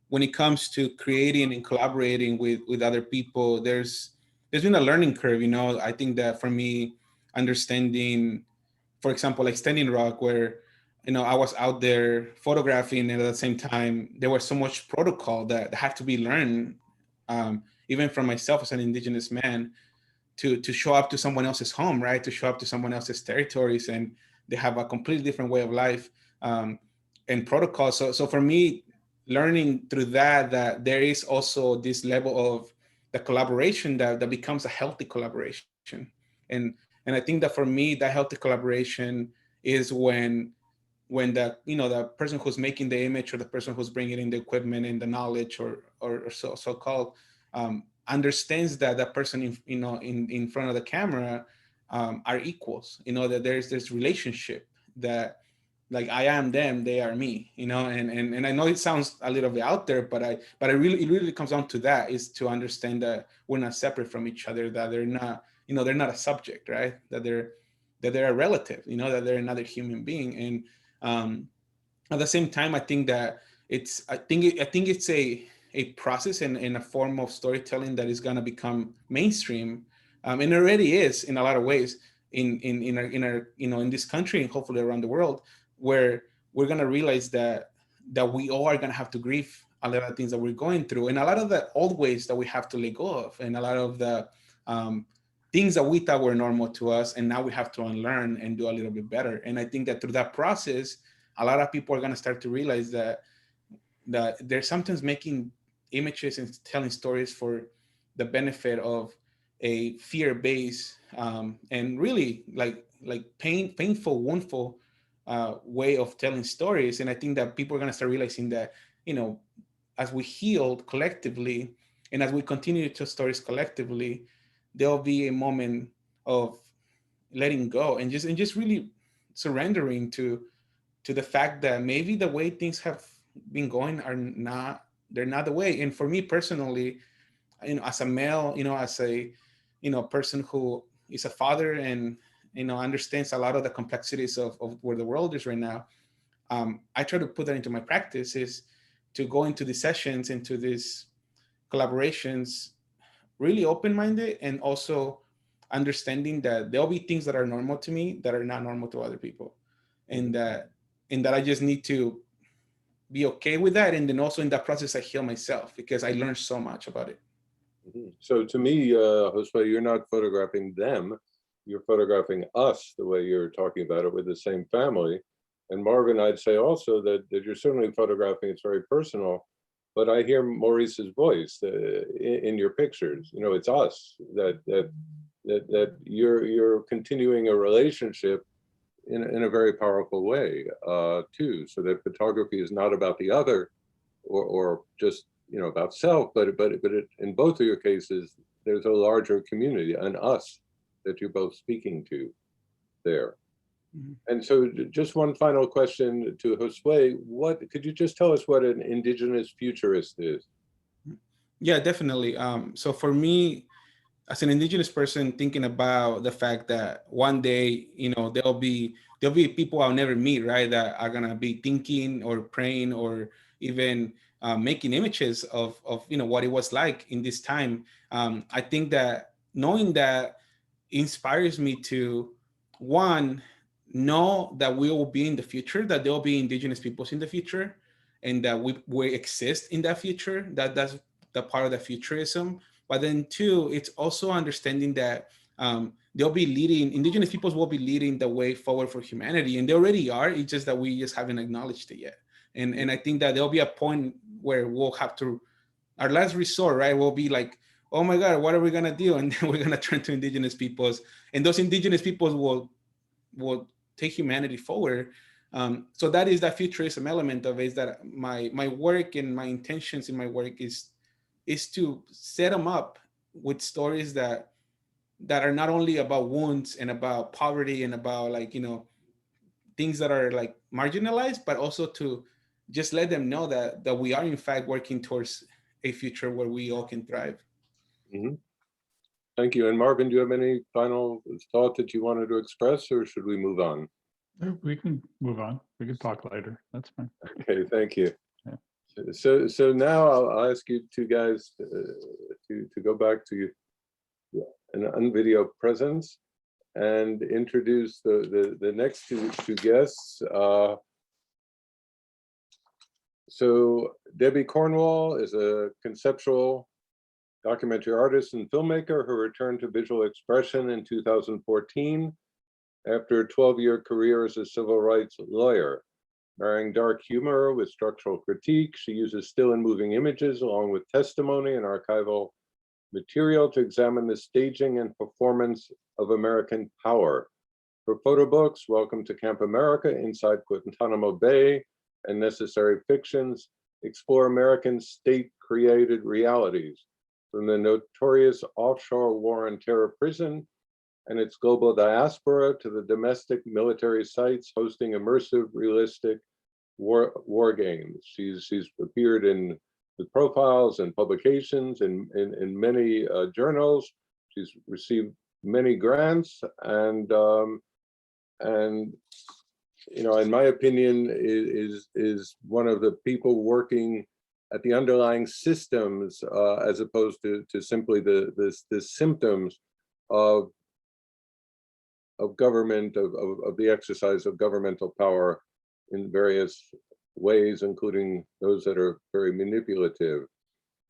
when it comes to creating and collaborating with other people, there's been a learning curve. I think that for me, understanding, for example, like Standing Rock, where I was out there photographing, and at the same time there was so much protocol that had to be learned, even from myself as an Indigenous man, to show up to someone else's home, right? To show up to someone else's territories, and they have a completely different way of life and protocol. So for me, learning through that there is also this level of the collaboration that becomes a healthy collaboration. And I think that for me, that healthy collaboration is when the the person who's making the image, or the person who's bringing in the equipment and the knowledge, or so-called, understands that that person in front of the camera are equals, that there's relationship, that like I am them, they are me, and I know it sounds a little bit out there, but it really comes down to that, is to understand that we're not separate from each other, that they're not, they're not a subject, right? That they're a relative, that they're another human being. And at the same time, I think that it's a process and a form of storytelling that is going to become mainstream, and it already is in a lot of ways in our in this country and hopefully around the world, where we're going to realize that we all are going to have to grieve a lot of things that we're going through, and a lot of the old ways that we have to let go of, and a lot of the things that we thought were normal to us, and now we have to unlearn and do a little bit better. And I think that through that process, a lot of people are going to start to realize that they're sometimes making images and telling stories for the benefit of a fear-based and really like painful, woundful way of telling stories. And I think that people are going to start realizing that, as we heal collectively and as we continue to tell stories collectively, there'll be a moment of letting go and just really surrendering to the fact that maybe the way things have been going they're not the way. And for me personally, as a male, as a person who is a father and understands a lot of the complexities of where the world is right now, I try to put that into my practice, is to go into these sessions, into these collaborations, really open-minded, and also understanding that there'll be things that are normal to me that are not normal to other people, and that I just need to be okay with that. And then also in that process, I heal myself, because I learned so much about it. So to me, Josué, you're not photographing them, you're photographing us the way you're talking about it with the same family. And Marvin, I'd say also that you're certainly photographing, it's very personal, but I hear Maurice's voice in your pictures. It's us, that you're continuing a relationship in a very powerful way too, so that photography is not about the other or just about self, but in both of your cases, there's a larger community, an us, that you're both speaking to there. Mm-hmm. And so just one final question to Josué, could you just tell us what an indigenous futurist is? Yeah, definitely. So for me, as an indigenous person, thinking about the fact that one day, there'll be people I'll never meet, right, that are gonna be thinking or praying or even making images of what it was like in this time. I think that knowing that inspires me to, one, know that we will be in the future, that there will be indigenous peoples in the future, and that we exist in that future, that's the part of the futurism. But then two, it's also understanding that indigenous peoples will be leading the way forward for humanity, and they already are. It's just that we just haven't acknowledged it yet. And I think that there'll be a point where we'll have to, our last resort, right, will be like, oh my God, what are we gonna do? And then we're gonna turn to indigenous peoples, and those indigenous peoples will take humanity forward. So that is that futurism element of it, is that my work and my intentions in my work is to set them up with stories that are not only about wounds and about poverty and about things that are like marginalized, but also to just let them know that we are in fact working towards a future where we all can thrive. Mm-hmm. Thank you. And Marvin, do you have any final thought that you wanted to express, or should we move on? We can move on. We can talk later. That's fine. Okay, thank you. Yeah. So now I'll ask you two guys to go back to an unvideo presence and introduce the next two guests. So Debi Cornwall is a conceptual documentary artist and filmmaker who returned to visual expression in 2014 after a 12-year career as a civil rights lawyer. Marrying dark humor with structural critique, she uses still and moving images along with testimony and archival material to examine the staging and performance of American power. Her photo books, Welcome to Camp America, Inside Guantanamo Bay, and Necessary Fictions, explore American state-created realities. from the notorious offshore war and terror prison and its global diaspora to the domestic military sites hosting immersive, realistic war games. She's appeared in with profiles and publications in many journals. She's received many grants, and you know, in my opinion, is one of the people working at the underlying systems as opposed to simply the symptoms of government, of the exercise of governmental power in various ways, including those that are very manipulative.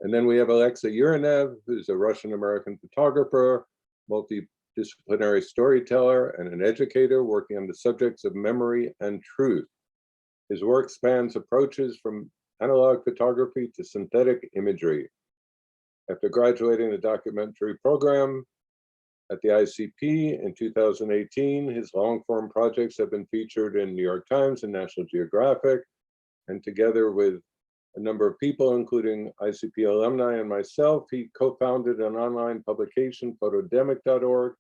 And then we have Alexi Ureneb, who's a Russian-American photographer, multidisciplinary storyteller, and an educator working on the subjects of memory and truth. His work spans approaches from analog photography to synthetic imagery. After graduating the documentary program at the ICP in 2018, his long-form projects have been featured in New York Times and National Geographic, and together with a number of people, including ICP alumni and myself, he co-founded an online publication, photodemic.org,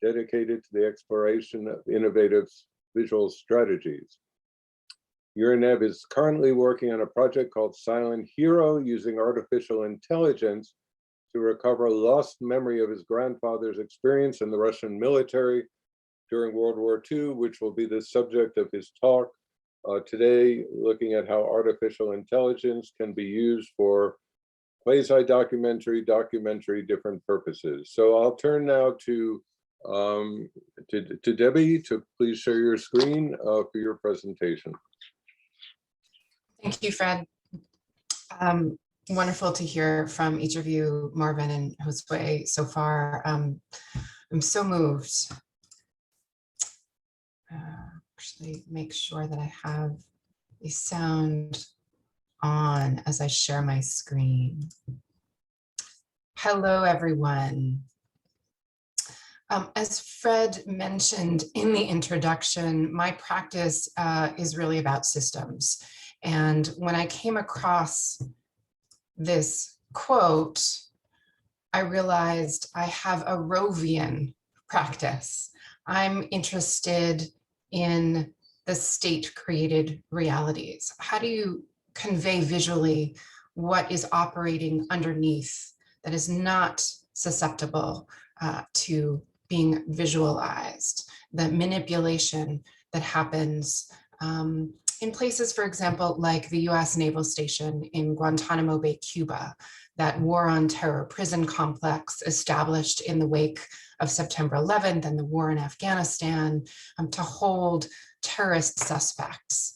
dedicated to the exploration of innovative visual strategies. Yurenev is currently working on a project called Silent Hero, using artificial intelligence to recover lost memory of his grandfather's experience in the Russian military during World War II, which will be the subject of his talk today, looking at how artificial intelligence can be used for quasi-documentary, different purposes. So I'll turn now to Debi to please share your screen for your presentation. Thank you, Fred. Wonderful to hear from each of you, Marvin and Josué, so far. I'm so moved. Actually, make sure that I have the sound on as I share my screen. Hello, everyone. As Fred mentioned in the introduction, my practice is really about systems. And when I came across this quote, I realized I have a Rovian practice. I'm interested in the state-created realities. How do you convey visually what is operating underneath that is not susceptible to being visualized? The manipulation that happens in places, for example, like the US Naval Station in Guantanamo Bay, Cuba, that war on terror prison complex established in the wake of September 11th and the war in Afghanistan to hold terrorist suspects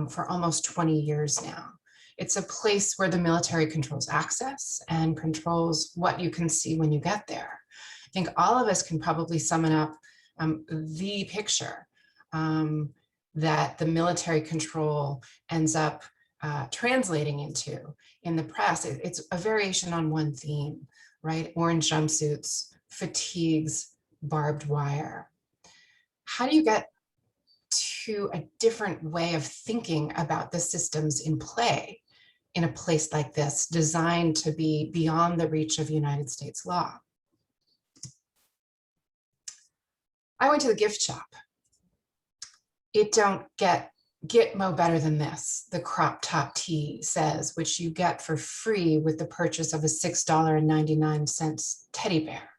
for almost 20 years now. It's a place where the military controls access and controls what you can see when you get there. I think all of us can probably sum it up the picture that the military control ends up translating into in the press. It's a variation on one theme, right? Orange jumpsuits, fatigues, barbed wire. How do you get to a different way of thinking about the systems in play in a place like this, designed to be beyond the reach of United States law? I went to the gift shop. It don't get Gitmo better than this, the crop top tee says, which you get for free with the purchase of a $6.99 teddy bear.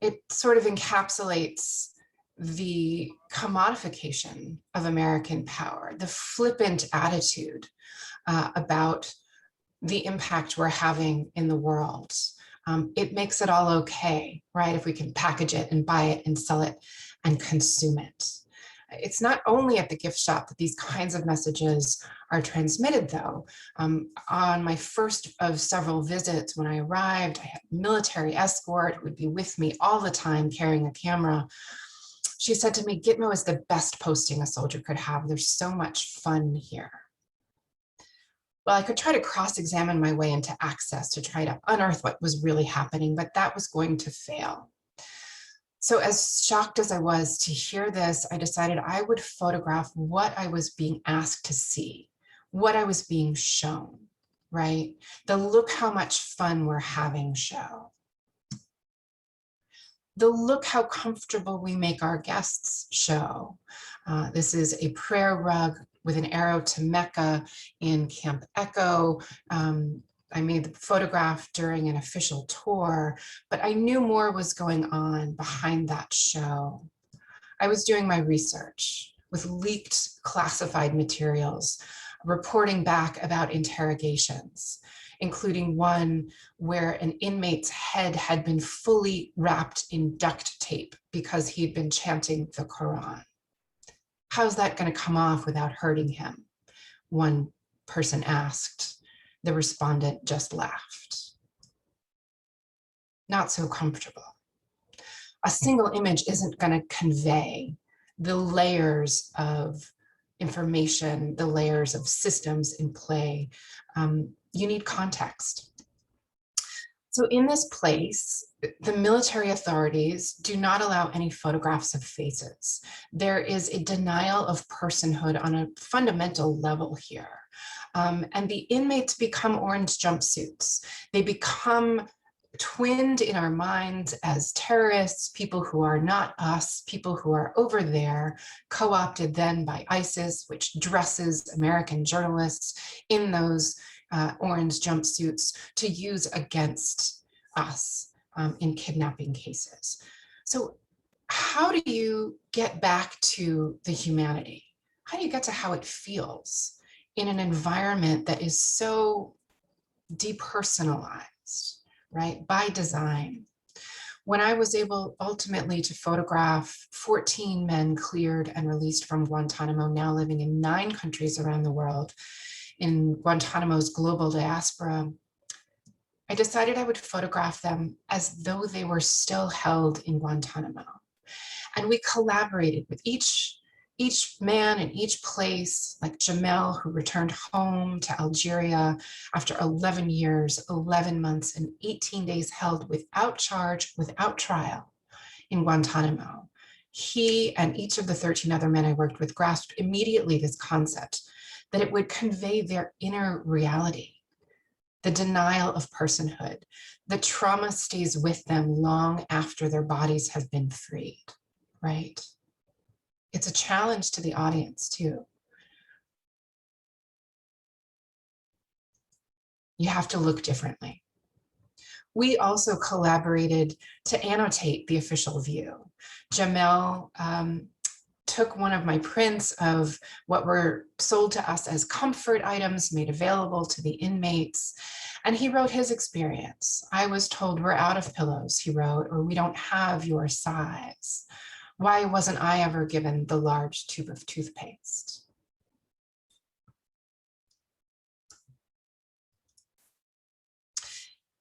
It sort of encapsulates the commodification of American power, the flippant attitude about the impact we're having in the world. It makes it all okay, right? If we can package it and buy it and sell it and consume it. It's not only at the gift shop that these kinds of messages are transmitted, though. On my first of several visits, when I arrived, I had military escort who would be with me all the time carrying a camera. She said to me, Gitmo is the best posting a soldier could have. There's so much fun here. Well, I could try to cross-examine my way into access to try to unearth what was really happening, but that was going to fail. So as shocked as I was to hear this, I decided I would photograph what I was being asked to see, what I was being shown. right? The look how much fun we're having show. The look how comfortable we make our guests show. This is a prayer rug with an arrow to Mecca in Camp Echo. I made the photograph during an official tour, but I knew more was going on behind that show. I was doing my research with leaked classified materials, reporting back about interrogations, including one where an inmate's head had been fully wrapped in duct tape because he'd been chanting the Quran. How's that going to come off without hurting him? One person asked. The respondent just laughed. Not so comfortable. A single image isn't going to convey the layers of information, the layers of systems in play. You need context. So in this place, the military authorities do not allow any photographs of faces. There is a denial of personhood on a fundamental level here. And the inmates become orange jumpsuits. They become twinned in our minds as terrorists, people who are not us, people who are over there, co-opted then by ISIS, which dresses American journalists in those orange jumpsuits to use against us in kidnapping cases. So how do you get back to the humanity? How do you get to how it feels in an environment that is so depersonalized, right, by design? When I was able ultimately to photograph 14 men cleared and released from Guantanamo, now living in 9 countries around the world, in Guantanamo's global diaspora, I decided I would photograph them as though they were still held in Guantanamo. And we collaborated with each man in each place, like Jamel, who returned home to Algeria after 11 years, 11 months, and 18 days held without charge, without trial in Guantanamo. He and each of the 13 other men I worked with grasped immediately this concept that it would convey their inner reality, the denial of personhood. The trauma stays with them long after their bodies have been freed, right? It's a challenge to the audience too. You have to look differently. We also collaborated to annotate the official view. Jamel took one of my prints of what were sold to us as comfort items made available to the inmates, and he wrote his experience. I was told we're out of pillows, he wrote, or we don't have your size. Why wasn't I ever given the large tube of toothpaste?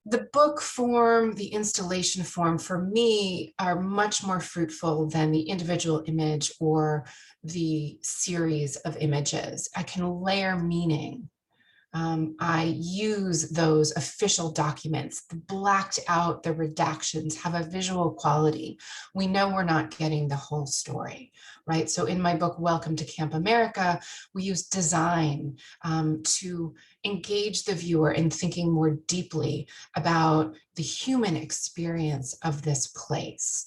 The book form, the installation form for me are much more fruitful than the individual image or the series of images. I can layer meaning. I use those official documents, the blacked out, the redactions have a visual quality. We know we're not getting the whole story, right? So in my book, Welcome to Camp America, we use design to engage the viewer in thinking more deeply about the human experience of this place.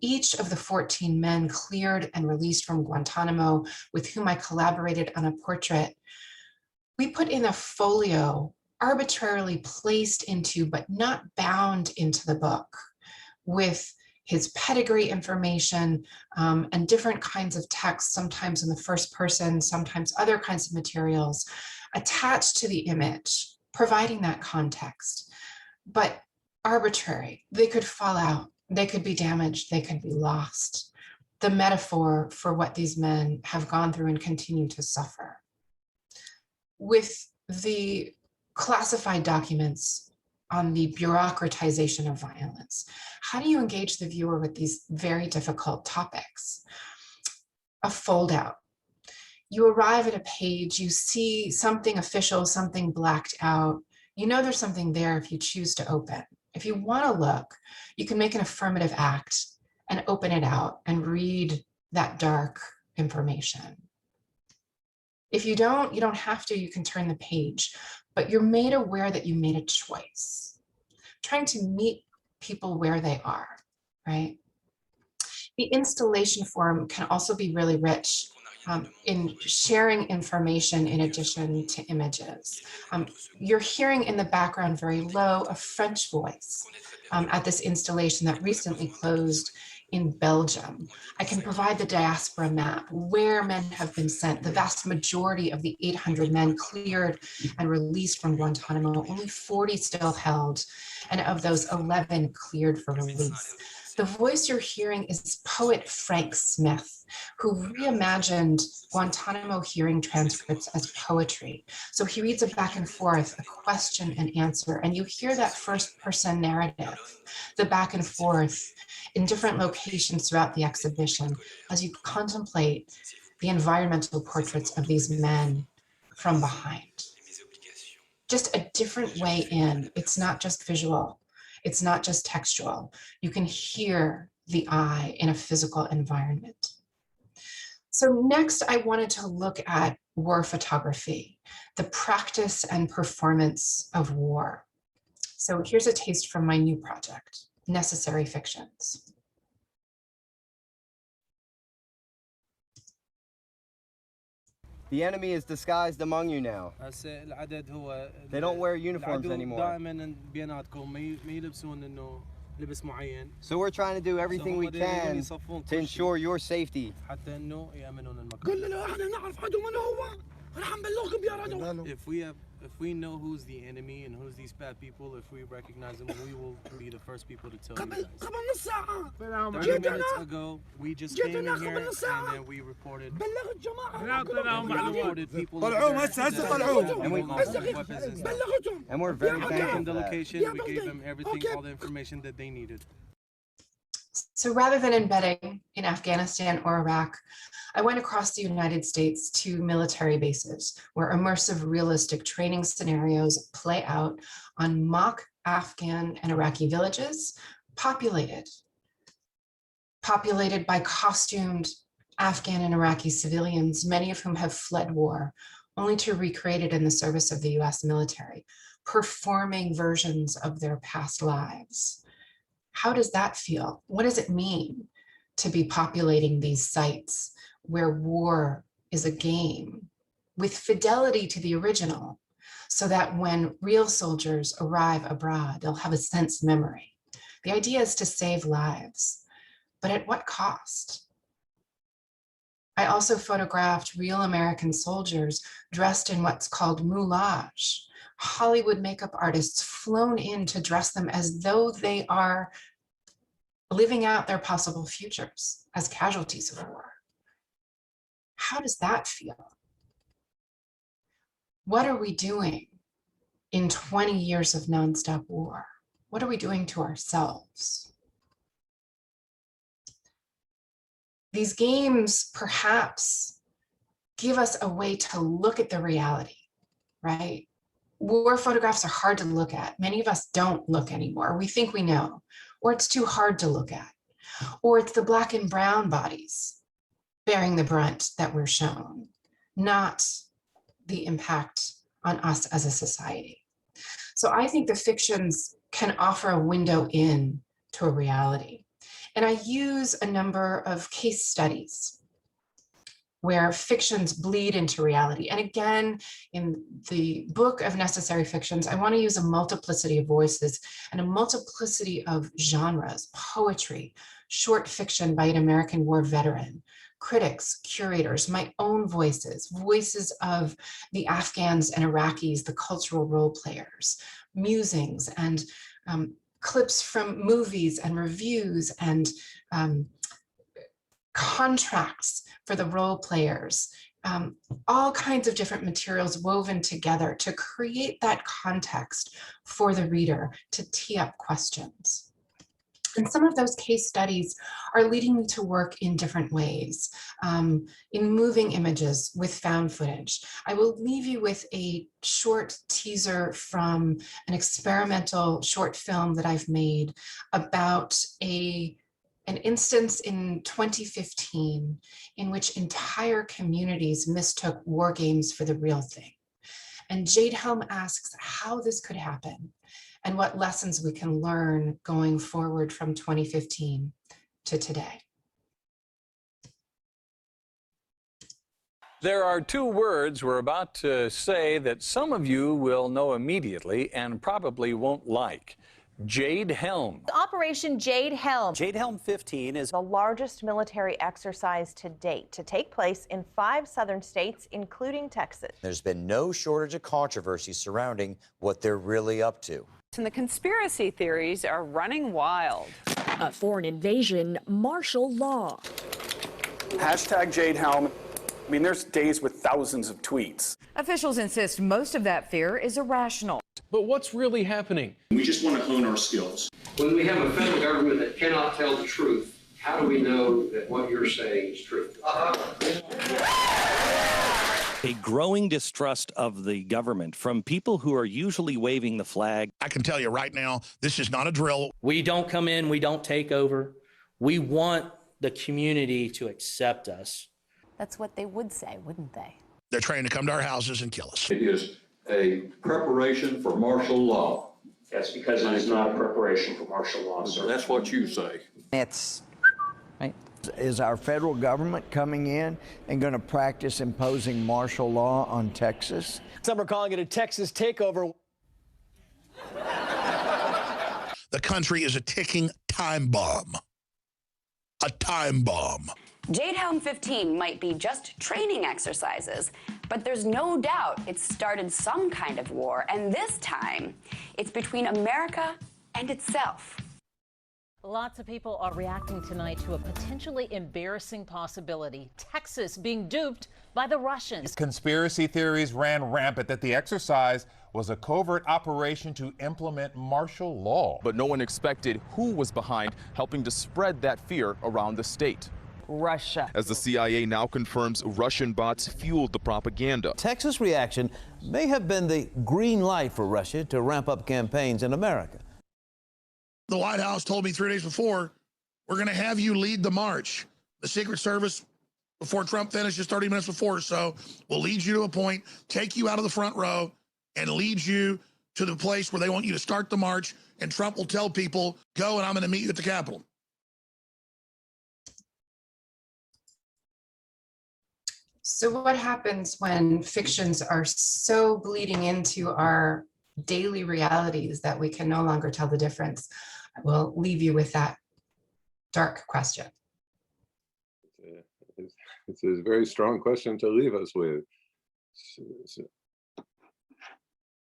Each of the 14 men cleared and released from Guantanamo with whom I collaborated on a portrait, we put in a folio arbitrarily placed into, but not bound into the book, with his pedigree information and different kinds of text, sometimes in the first person, sometimes other kinds of materials attached to the image, providing that context, but arbitrary. They could fall out, they could be damaged, they could be lost. The metaphor for what these men have gone through and continue to suffer. With the classified documents on the bureaucratization of violence, how do you engage the viewer with these very difficult topics? A fold out. You arrive at a page, you see something official, something blacked out. You know there's something there if you choose to open. If you want to look, you can make an affirmative act and open it out and read that dark information. If you don't have to, you can turn the page, but you're made aware that you made a choice. Trying to meet people where they are, right? The installation form can also be really rich in sharing information in addition to images. You're hearing in the background very low a French voice at this installation that recently closed in Belgium. I can provide the diaspora map where men have been sent. The vast majority of the 800 men cleared and released from Guantanamo, only 40 still held, and of those 11 cleared for release. The voice you're hearing is poet Frank Smith, who reimagined Guantanamo hearing transcripts as poetry. So he reads a back and forth, a question and answer, and you hear that first person narrative, the back and forth in different locations throughout the exhibition as you contemplate the environmental portraits of these men from behind. Just a different way in. It's not just visual. It's not just textual. You can hear the eye in a physical environment. So next, I wanted to look at war photography, the practice and performance of war. So here's a taste from my new project, Necessary Fictions. The enemy is disguised among you now. They don't wear uniforms anymore. So we're trying to do everything we can to ensure your safety. If we know who's the enemy and who's these bad people, if we recognize them, we will be the first people to tell you guys. 30 minutes ago, we just came in here and then we reported people and we're very thankful in the location. We gave them everything, all the information that they needed. So rather than embedding in Afghanistan or Iraq, I went across the United States to military bases where immersive realistic training scenarios play out on mock Afghan and Iraqi villages, populated by costumed Afghan and Iraqi civilians, many of whom have fled war, only to recreate it in the service of the US military, performing versions of their past lives. How does that feel? What does it mean to be populating these sites where war is a game with fidelity to the original, so that when real soldiers arrive abroad, they'll have a sense memory? The idea is to save lives, but at what cost? I also photographed real American soldiers dressed in what's called moulage, Hollywood makeup artists flown in to dress them as though they are living out their possible futures as casualties of war. How does that feel? What are we doing in 20 years of nonstop war? What are we doing to ourselves? These games perhaps give us a way to look at the reality, right? War photographs are hard to look at. Many of us don't look anymore. We think we know, or it's too hard to look at, or it's the black and brown bodies bearing the brunt that we're shown, not the impact on us as a society. So I think the fictions can offer a window in to a reality. And I use a number of case studies where fictions bleed into reality. And again, in the book of Necessary Fictions, I want to use a multiplicity of voices and a multiplicity of genres: poetry, short fiction by an American war veteran, critics, curators, my own voices, voices of the Afghans and Iraqis, the cultural role players, musings and clips from movies and reviews and contracts for the role players, all kinds of different materials woven together to create that context for the reader to tee up questions. And some of those case studies are leading me to work in different ways, in moving images with found footage. I will leave you with a short teaser from an experimental short film that I've made about a an instance in 2015 in which entire communities mistook war games for the real thing. And Jade Helm asks how this could happen and what lessons we can learn going forward from 2015 to today. There are two words we're about to say that some of you will know immediately and probably won't like. Jade Helm. Operation Jade Helm. Jade Helm 15 is the largest military exercise to date to take place in 5 southern states, including Texas. There's been no shortage of controversy surrounding what they're really up to. And the conspiracy theories are running wild. A foreign invasion, martial law. Hashtag Jade Helm. I mean, there's days with thousands of tweets. Officials insist most of that fear is irrational. But what's really happening? We just want to hone our skills. When we have a federal government that cannot tell the truth, how do we know that what you're saying is true? A growing distrust of the government from people who are usually waving the flag. I can tell you right now, this is not a drill. We don't come in, we don't take over. We want the community to accept us. That's what they would say, wouldn't they? They're trying to come to our houses and kill us. It is a preparation for martial law. That's because it is not a preparation for martial law, sir. That's what you say. It's right. Is our federal government coming in and going to practice imposing martial law on Texas? Some are calling it a Texas takeover. The country is a ticking time bomb. A time bomb. Jade Helm 15 might be just training exercises, but there's no doubt it started some kind of war, and this time it's between America and itself. Lots of people are reacting tonight to a potentially embarrassing possibility: Texas being duped by the Russians. Conspiracy theories ran rampant that the exercise was a covert operation to implement martial law. But no one expected who was behind helping to spread that fear around the state. Russia. As the CIA now confirms Russian bots fueled the propaganda. Texas' reaction may have been the green light for Russia to ramp up campaigns in America. The White House told me 3 days before, we're going to have you lead the march. The Secret Service, before Trump finishes 30 minutes before, so we'll lead you to a point, take you out of the front row, and lead you to the place where they want you to start the march, and Trump will tell people, go and I'm going to meet you at the Capitol. So what happens when fictions are so bleeding into our daily realities that we can no longer tell the difference? I will leave you with that dark question. It's a very strong question to leave us with.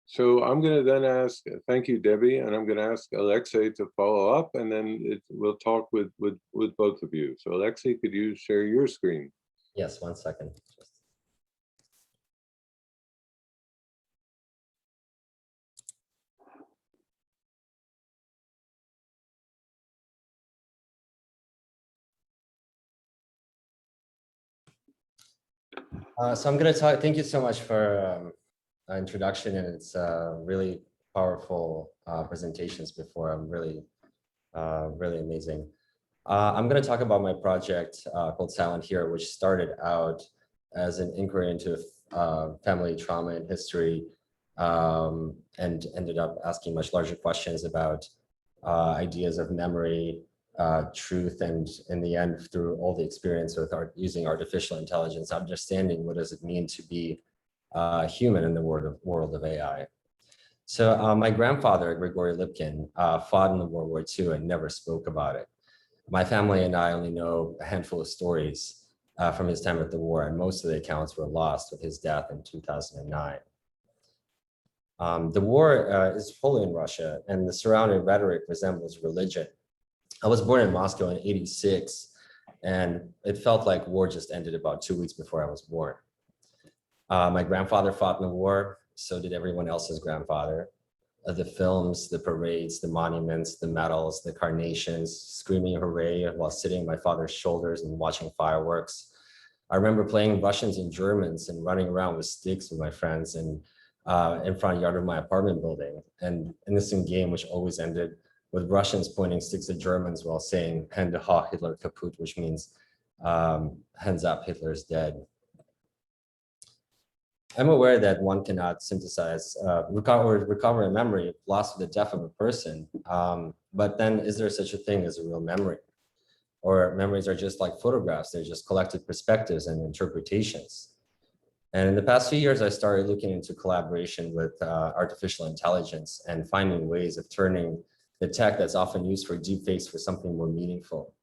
So I'm going to then ask, thank you, Debbie, and I'm going to ask Alexey to follow up, and then we'll talk with both of you. So Alexey, could you share your screen? Yes, 1 second. So I'm going to talk. Thank you so much for introduction, and it's really powerful presentations before. I'm really amazing. I'm going to talk about my project called Silent Hero, which started out as an inquiry into family trauma and history, and ended up asking much larger questions about ideas of memory, truth, and in the end, through all the experience with using artificial intelligence, understanding what does it mean to be human in the world of AI. So my grandfather, Grigory Lipkin, fought in the World War II and never spoke about it. My family and I only know a handful of stories from his time at the war, and most of the accounts were lost with his death in 2009. The war is fully in Russia, and the surrounding rhetoric resembles religion. I was born in Moscow in '86, and it felt like war just ended about 2 weeks before I was born. My grandfather fought in the war, so did everyone else's grandfather. The films, the parades, the monuments, the medals, the carnations, screaming hooray while sitting on my father's shoulders and watching fireworks. I remember playing Russians and Germans and running around with sticks with my friends and in front yard of my apartment building. And an innocent game which always ended with Russians pointing sticks at Germans while saying Hände hoch, Hitler kaputt, which means hands up, Hitler's dead. I'm aware that one cannot synthesize, recover a memory lost with the death of a person, but then is there such a thing as a real memory? Or memories are just like photographs, they're just collected perspectives and interpretations. And in the past few years, I started looking into collaboration with artificial intelligence and finding ways of turning the tech that's often used for deepfakes for something more meaningful.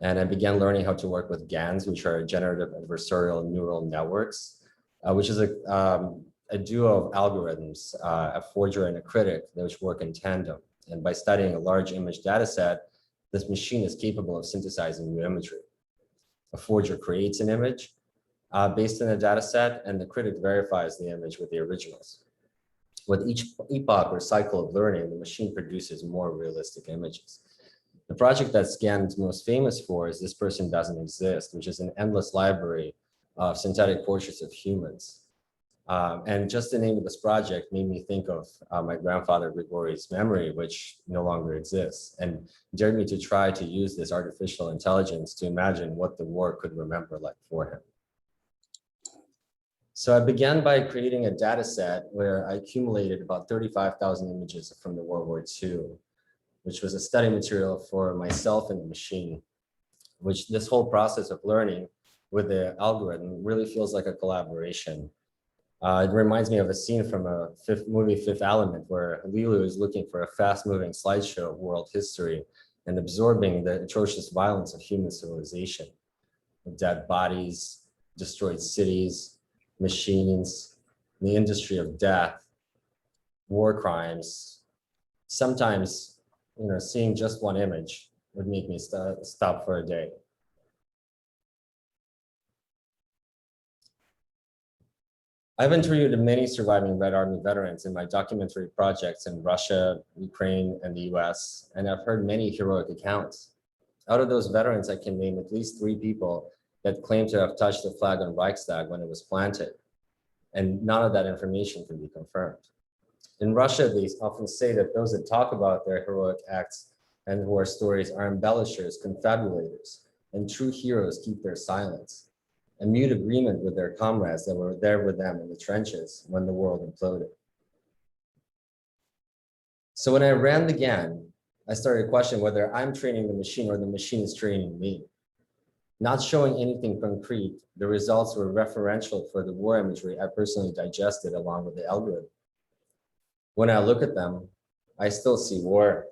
And I began learning how to work with GANs, which are generative adversarial neural networks, which is a duo of algorithms, a forger and a critic, which work in tandem. And by studying a large image data set, this machine is capable of synthesizing new imagery. A forger creates an image based on a data set, and the critic verifies the image with the originals. With each epoch or cycle of learning, the machine produces more realistic images. The project that GAN's most famous for is This Person Doesn't Exist, which is an endless library of synthetic portraits of humans. And just the name of this project made me think of my grandfather Grigori's memory, which no longer exists, and dared me to try to use this artificial intelligence to imagine what the war could remember like for him. So I began by creating a data set where I accumulated about 35,000 images from the World War II, which was a study material for myself and the machine, which this whole process of learning with the algorithm really feels like a collaboration. It reminds me of a scene from a movie, Fifth Element, where Lilu is looking for a fast-moving slideshow of world history and absorbing the atrocious violence of human civilization. Dead bodies, destroyed cities, machines, the industry of death, war crimes. Sometimes, seeing just one image would make me stop for a day. I've interviewed many surviving Red Army veterans in my documentary projects in Russia, Ukraine, and the US, and I've heard many heroic accounts. Out of those veterans, I can name at least 3 people that claim to have touched the flag on Reichstag when it was planted, and none of that information can be confirmed. In Russia, they often say that those that talk about their heroic acts and war stories are embellishers, confabulators, and true heroes keep their silence, a mute agreement with their comrades that were there with them in the trenches when the world imploded. So when I ran the GAN, I started questioning whether I'm training the machine or the machine is training me. Not showing anything concrete, the results were referential for the war imagery I personally digested along with the algorithm. When I look at them, I still see war.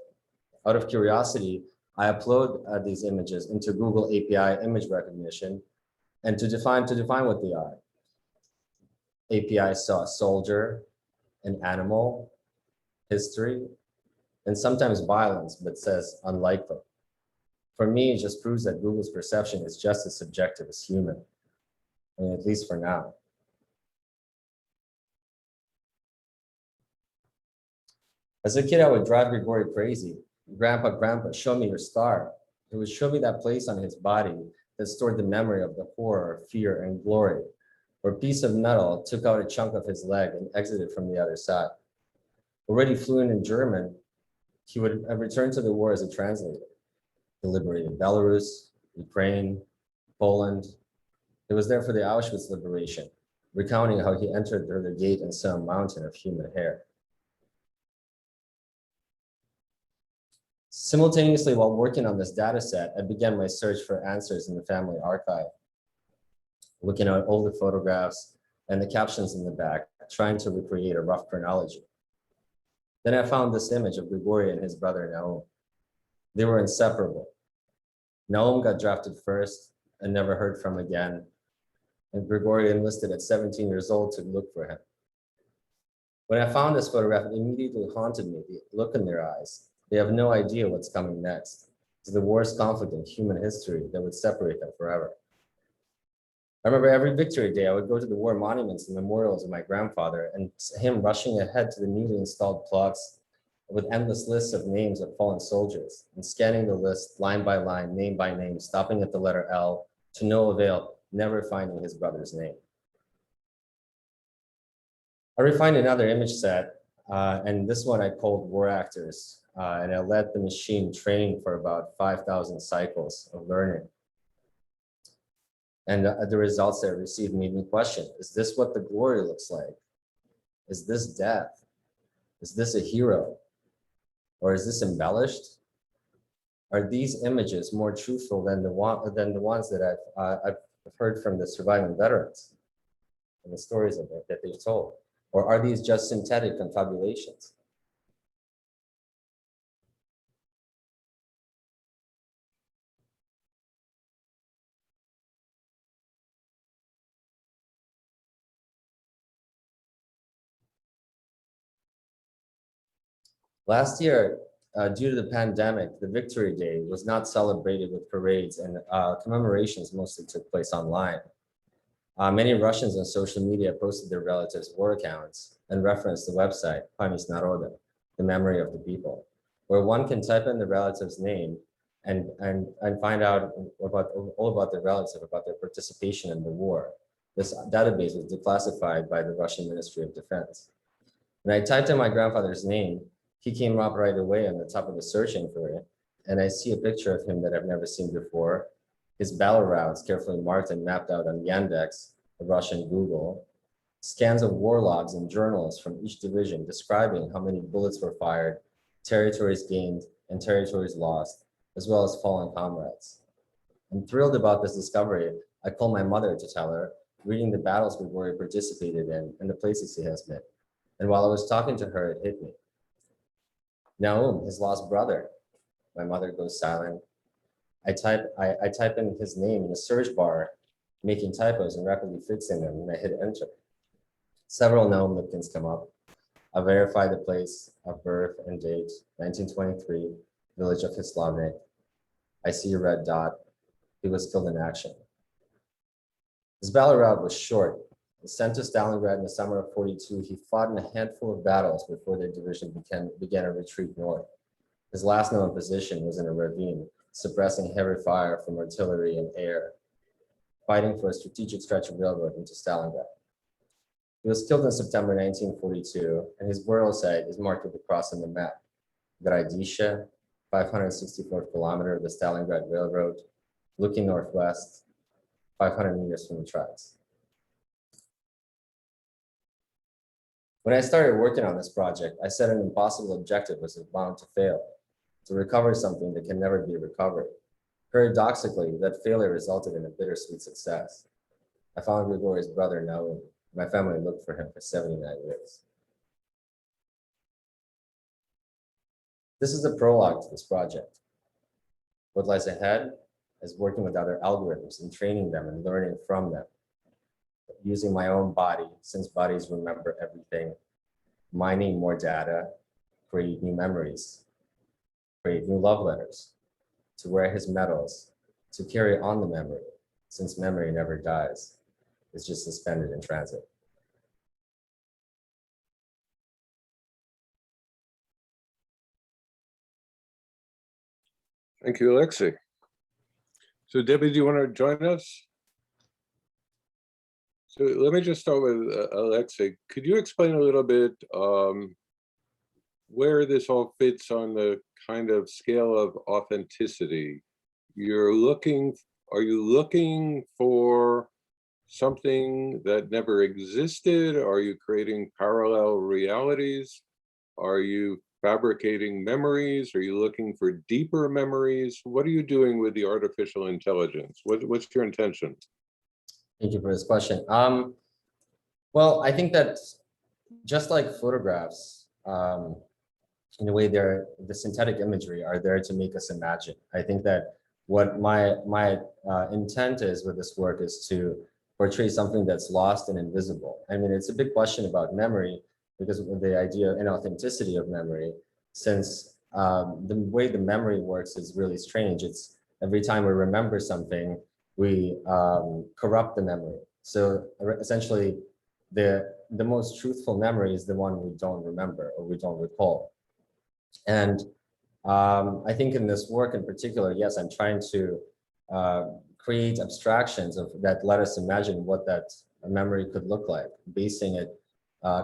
Out of curiosity, I upload these images into Google API image recognition and to define what they are. API saw a soldier, an animal, history, and sometimes violence, but says unlikely. For me, it just proves that Google's perception is just as subjective as human, at least for now. As a kid, I would drive Grigori crazy. Grandpa, show me your scar. He would show me that place on his body that stored the memory of the horror, fear, and glory, where a piece of metal took out a chunk of his leg and exited from the other side. Already fluent in German, he would return to the war as a translator. He liberated Belarus, Ukraine, Poland. He was there for the Auschwitz liberation, recounting how he entered through the gate and saw a mountain of human hair. Simultaneously, while working on this data set, I began my search for answers in the family archive, looking at older photographs and the captions in the back, trying to recreate a rough chronology. Then I found this image of Grigori and his brother Naum. They were inseparable. Naum got drafted first and never heard from again, and Grigori enlisted at 17 years old to look for him. When I found this photograph, it immediately haunted me, the look in their eyes. They have no idea what's coming next. It's the worst conflict in human history that would separate them forever. I remember every Victory Day, I would go to the war monuments and memorials of my grandfather and him rushing ahead to the newly installed plots with endless lists of names of fallen soldiers and scanning the list line by line, name by name, stopping at the letter L to no avail, never finding his brother's name. I refined another image set, and this one I called War Actors. and I led the machine training for about 5,000 cycles of learning. And the results that I received made me question, is this what the glory looks like? Is this death? Is this a hero? Or is this embellished? Are these images more truthful than the ones that I've heard from the surviving veterans and the stories that they've told? Or are these just synthetic confabulations? Last year, due to the pandemic, the Victory Day was not celebrated with parades, and commemorations mostly took place online. Many Russians on social media posted their relatives' war accounts and referenced the website, Pamять Народа, the memory of the people, where one can type in the relative's name and find out all about their relative, about their participation in the war. This database was declassified by the Russian Ministry of Defense. When I typed in my grandfather's name, he came up right away on the top of the search inquiry, and I see a picture of him that I've never seen before. His battle routes carefully marked and mapped out on Yandex, the Russian Google, scans of war logs and journals from each division describing how many bullets were fired, territories gained, and territories lost, as well as fallen comrades. I'm thrilled about this discovery. I called my mother to tell her, reading the battles we were participated in and the places he has been. And while I was talking to her, it hit me. Naum, his lost brother. My mother goes silent. I type in his name in the search bar, making typos and rapidly fixing them, and I hit enter. Several Naum Lipkins come up. I verify the place of birth and date, 1923, village of Hislavnik. I see a red dot. He was killed in action. His battle route was short. Sent to Stalingrad in the summer of '42, he fought in a handful of battles before their division began a retreat north. His last known position was in a ravine, suppressing heavy fire from artillery and air, fighting for a strategic stretch of railroad into Stalingrad. He was killed in September 1942, and his burial site is marked with a cross on the map. Gradisha, 564th kilometer of the Stalingrad Railroad, looking northwest, 500 meters from the tracks. When I started working on this project, I set an impossible objective which was bound to fail, to recover something that can never be recovered. Paradoxically, that failure resulted in a bittersweet success. I found Grigori's brother Naum. My family looked for him for 79 years. This is the prologue to this project. What lies ahead is working with other algorithms and training them and learning from them. Using my own body, since bodies remember everything, mining more data, create new memories, create new love letters, to wear his medals, to carry on the memory, since memory never dies. It's just suspended in transit. Thank you, Alexi. So Debbie, do you want to join us? So let me just start with Alexei. Could you explain a little bit where this all fits on the kind of scale of authenticity? Are you looking for something that never existed? Are you creating parallel realities? Are you fabricating memories? Are you looking for deeper memories? What are you doing with the artificial intelligence? What's your intention? Thank you for this question. Well, I think that just like photographs, in a way, the synthetic imagery are there to make us imagine. I think that what my intent is with this work is to portray something that's lost and invisible. I mean, it's a big question about memory because of the idea and authenticity of memory, since the way the memory works is really strange. It's every time we remember something, we corrupt the memory. So essentially, the most truthful memory is the one we don't remember or we don't recall. And I think in this work in particular, yes, I'm trying to create abstractions that let us imagine what that memory could look like, basing it,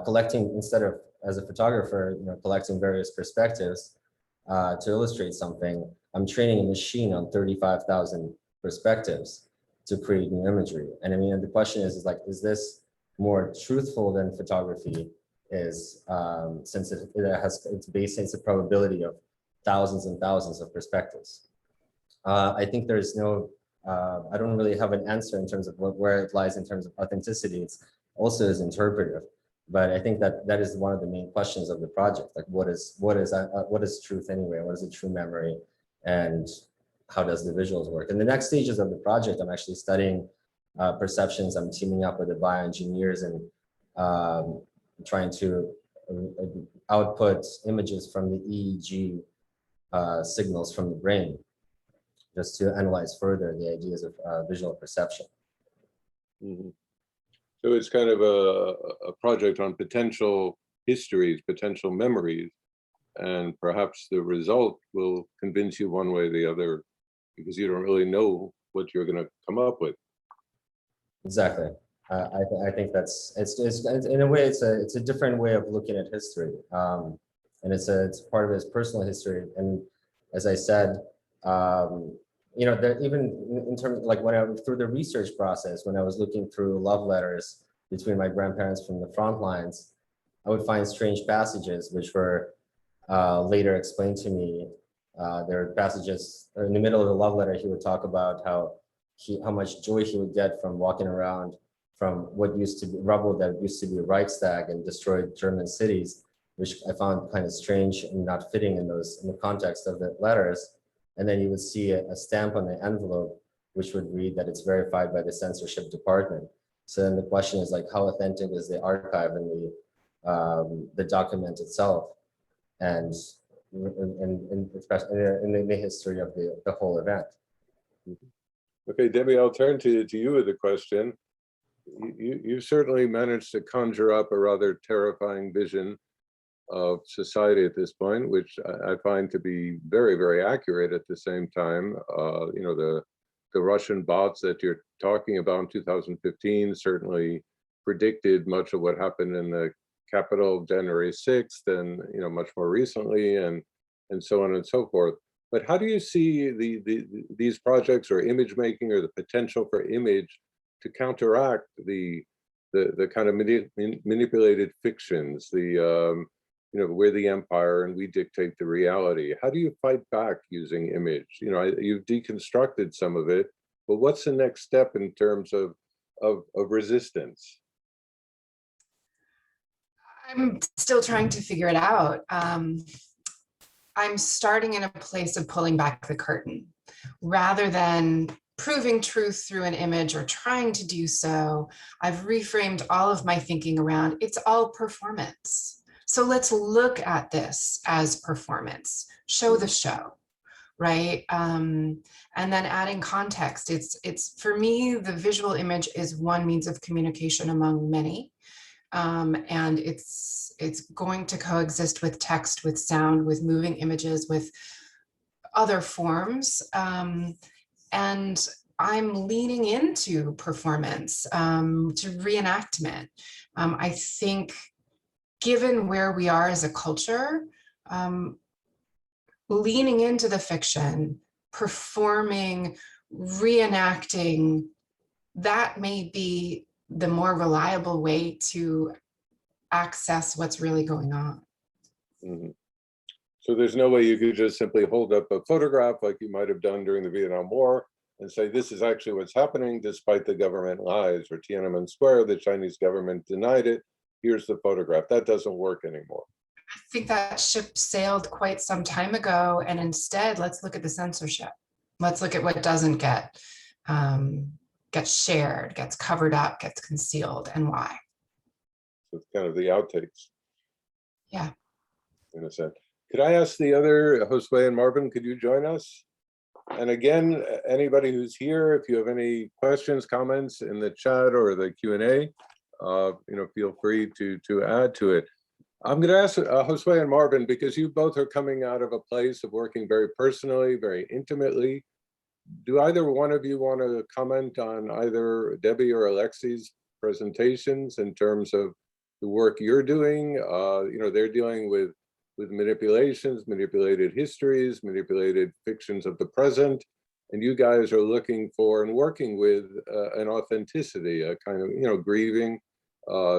collecting, instead of as a photographer, collecting various perspectives, to illustrate something, I'm training a machine on 35,000 perspectives to create new imagery. And I mean, the question is like, is this more truthful than photography is, since it's based, it's a probability of thousands and thousands of perspectives. I think there's no, I don't really have an answer in terms of where it lies in terms of authenticity. It's also is interpretive, but I think that is one of the main questions of the project. Like, what is truth anyway? What is a true memory, and how does the visuals work? In the next stages of the project, I'm actually studying perceptions. I'm teaming up with the bioengineers and trying to output images from the EEG signals from the brain, just to analyze further the ideas of visual perception. Mm-hmm. So it's kind of a project on potential histories, potential memories, and perhaps the result will convince you one way or the other, because you don't really know what you're going to come up with. Exactly. I think that's it's in a way it's a different way of looking at history, and it's part of his personal history. And as I said, you know, that even in terms of like through the research process, when I was looking through love letters between my grandparents from the front lines, I would find strange passages which were later explained to me. There are passages in the middle of the love letter. He would talk about how much joy he would get from walking around from what used to be rubble that used to be Reichstag and destroyed German cities, which I found kind of strange and not fitting in the context of the letters. And then you would see a stamp on the envelope, which would read that it's verified by the censorship department. So then the question is like, how authentic is the archive and the document itself, and especially in the history of the whole event. Okay, Debbie, I'll turn to you with a question. You certainly managed to conjure up a rather terrifying vision of society at this point, which I find to be very, very accurate at the same time. You know, the Russian bots that you're talking about in 2015 certainly predicted much of what happened in the Capitol January 6th, and you know, much more recently, and so on and so forth. But how do you see these projects or image making, or the potential for image to counteract the kind of manipulated fictions, you know, we're the empire and we dictate the reality? How do you fight back using image? You know, you've deconstructed some of it, but what's the next step in terms of resistance? I'm still trying to figure it out. I'm starting in a place of pulling back the curtain rather than proving truth through an image or trying to do so. I've reframed all of my thinking around it's all performance. So let's look at this as performance, show the show, right? And then adding context. It's for me, the visual image is one means of communication among many. And it's going to coexist with text, with sound, with moving images, with other forms. And I'm leaning into performance, to reenactment. I think given where we are as a culture, leaning into the fiction, performing, reenacting, that may be the more reliable way to access what's really going on. Mm-hmm. So there's no way you could just simply hold up a photograph like you might have done during the Vietnam War and say, this is actually what's happening despite the government lies, or Tiananmen Square, the Chinese government denied it. Here's the photograph. That doesn't work anymore. I think that ship sailed quite some time ago, and instead, let's look at the censorship. Let's look at what doesn't get shared, gets covered up, gets concealed, and why. So it's kind of the outtakes. Yeah. In a sense. Could I ask the other, Josué and Marvin, could you join us? And again, anybody who's here, if you have any questions, comments in the chat or the Q&A, you know, feel free to add to it. I'm going to ask Josué and Marvin, because you both are coming out of a place of working very personally, very intimately. Do either one of you want to comment on either Debi or Alexey's presentations in terms of the work you're doing? You know, they're dealing with with manipulations, manipulated histories, manipulated fictions of the present. And you guys are looking for and working with an authenticity, a kind of, grieving,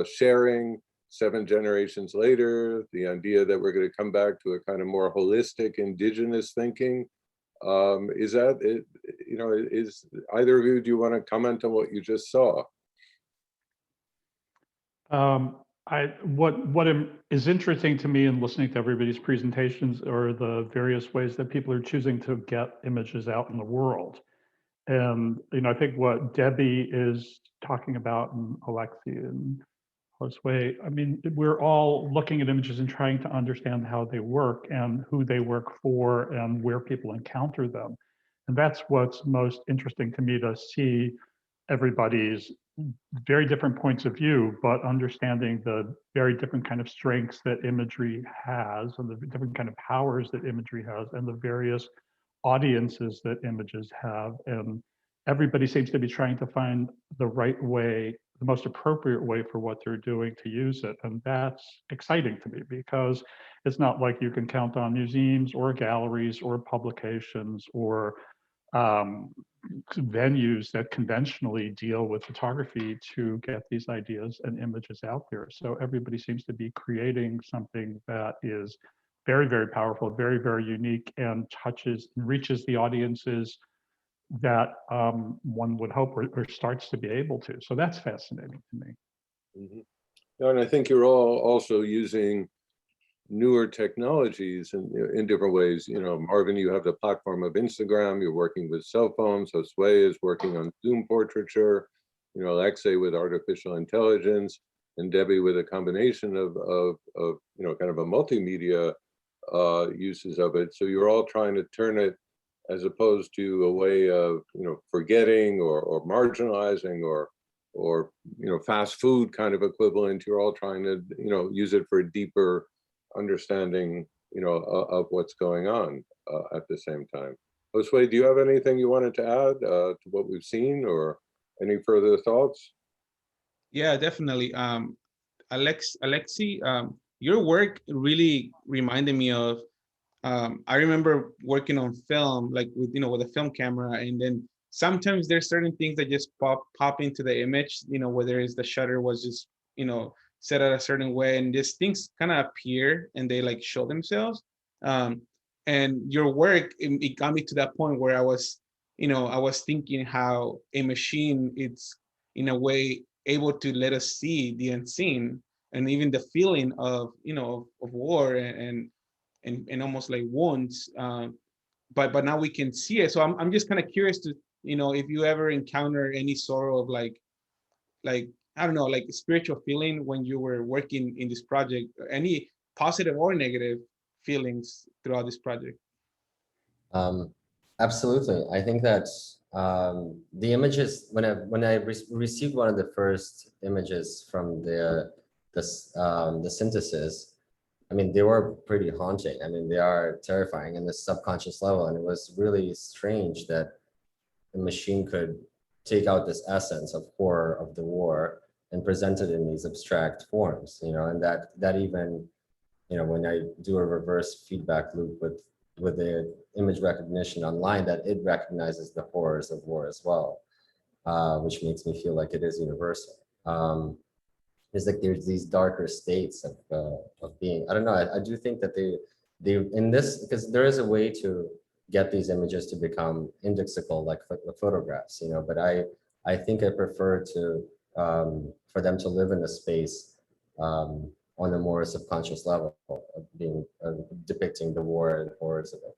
sharing 7 generations later, the idea that we're going to come back to a kind of more holistic indigenous thinking. Is that it? Is either of you, do you want to comment on what you just saw? What is interesting to me in listening to everybody's presentations are the various ways that people are choosing to get images out in the world. And I think what Debi is talking about, and Alexi and Josué, we're all looking at images and trying to understand how they work and who they work for and where people encounter them. And that's what's most interesting to me, to see everybody's very different points of view, but understanding the very different kind of strengths that imagery has and the different kind of powers that imagery has and the various audiences that images have. And everybody seems to be trying to find the right way, the most appropriate way for what they're doing to use it. And that's exciting to me, because it's not like you can count on museums or galleries or publications or venues that conventionally deal with photography to get these ideas and images out there. So everybody seems to be creating something that is very, very powerful, very, very unique, and touches and reaches the audiences that one would hope or starts to be able to. So that's fascinating to me. Mm-hmm. And I think you're all also using newer technologies in different ways. Marvin, you have the platform of Instagram, you're working with cell phones, Josué is working on Zoom portraiture, Alexey with artificial intelligence, and Debi with a combination of kind of a multimedia uses of it. So you're all trying to turn it, as opposed to a way of forgetting or marginalizing or fast food kind of equivalent. You're all trying to use it for a deeper understanding of what's going on at the same time. Josué, do you have anything you wanted to add to what we've seen, or any further thoughts? Yeah, definitely. Alexi, your work really reminded me of, I remember working on film, like with a film camera, and then sometimes there's certain things that just pop into the image, whether it's the shutter was just, set at a certain way, and these things kind of appear and they like show themselves. And your work, it got me to that point where I was thinking how a machine, it's in a way able to let us see the unseen, and even the feeling of of war and almost like wounds, but now we can see it. So I'm just kind of curious to if you ever encounter any sort of like I don't know, like spiritual feeling when you were working in this project, any positive or negative feelings throughout this project. Absolutely. I think that the images, when I received one of the first images from the synthesis, they were pretty haunting. They are terrifying in the subconscious level, and it was really strange that the machine could take out this essence of horror of the war and present it in these abstract forms, and that even, when I do a reverse feedback loop with the image recognition online, that it recognizes the horrors of war as well, which makes me feel like it is universal. It's like there's these darker states of being. I don't know. I do think that they in this, because there is a way to get these images to become indexable, like photographs, but I think I prefer to for them to live in the space on a more subconscious level of being depicting the war and horrors of it.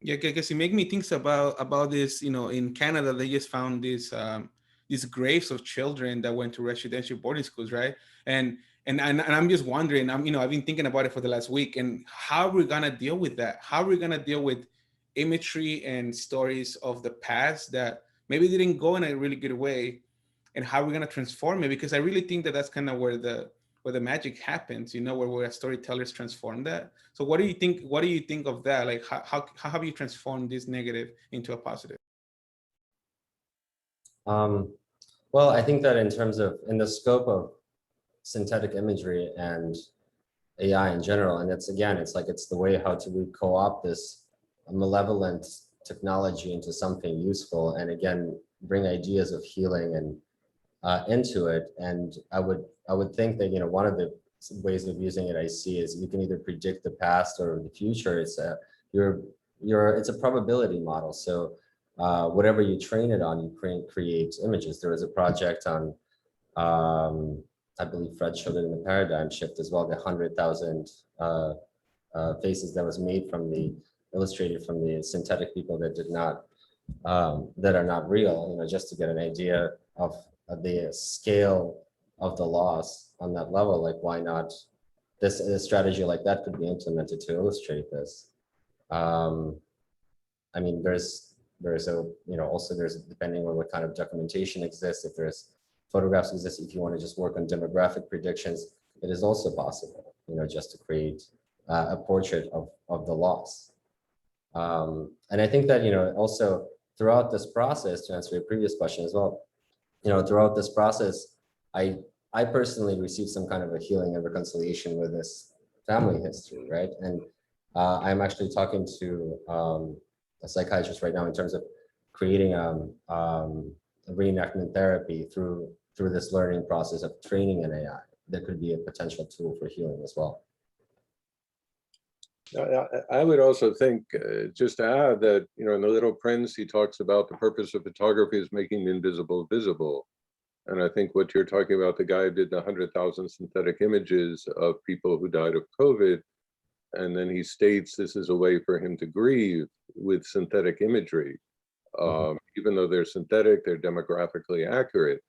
Yeah, because it makes me think about this. In Canada, they just found these graves of children that went to residential boarding schools, right? And I'm just wondering. I've been thinking about it for the last week, and how we're gonna deal with that. How we're gonna deal with imagery and stories of the past that maybe didn't go in a really good way, and how we're gonna transform it. Because I really think that that's kind of where the magic happens, where storytellers transform that. So what do you think? What do you think of that? Like how have you transformed this negative into a positive? Well, I think that in the scope of synthetic imagery and AI in general. And it's, again, it's like, it's the way how to we co-opt this malevolent technology into something useful, and again, bring ideas of healing and into it. And I would think that, you know, one of the ways of using it I see is you can either predict the past or the future. It's a it's a probability model. So whatever you train it on, you create images. There was a project on I believe Fred showed it in the paradigm shift as well, the 100,000 faces that was made from illustrated from the synthetic people that did not that are not real, you know, just to get an idea of the scale of the loss on that level. Like, why not a strategy like that could be implemented to illustrate this. I mean, there's a, you know, also there's, depending on what kind of documentation exists, if there's photographs exist, if you want to just work on demographic predictions, it is also possible, you know, just to create a portrait of the loss. And I think that, you know, also throughout this process, to answer your previous question as well, you know, throughout this process, I personally received some kind of a healing and reconciliation with this family history, right? And I'm actually talking to a psychiatrist right now in terms of creating a reenactment therapy through this learning process of training an AI that could be a potential tool for healing as well. I would also think, just to add that, you know, in The Little Prince, he talks about the purpose of photography is making the invisible visible. And I think what you're talking about, the guy who did the 100,000 synthetic images of people who died of COVID, and then he states this is a way for him to grieve with synthetic imagery. Even though they're synthetic, they're demographically accurate.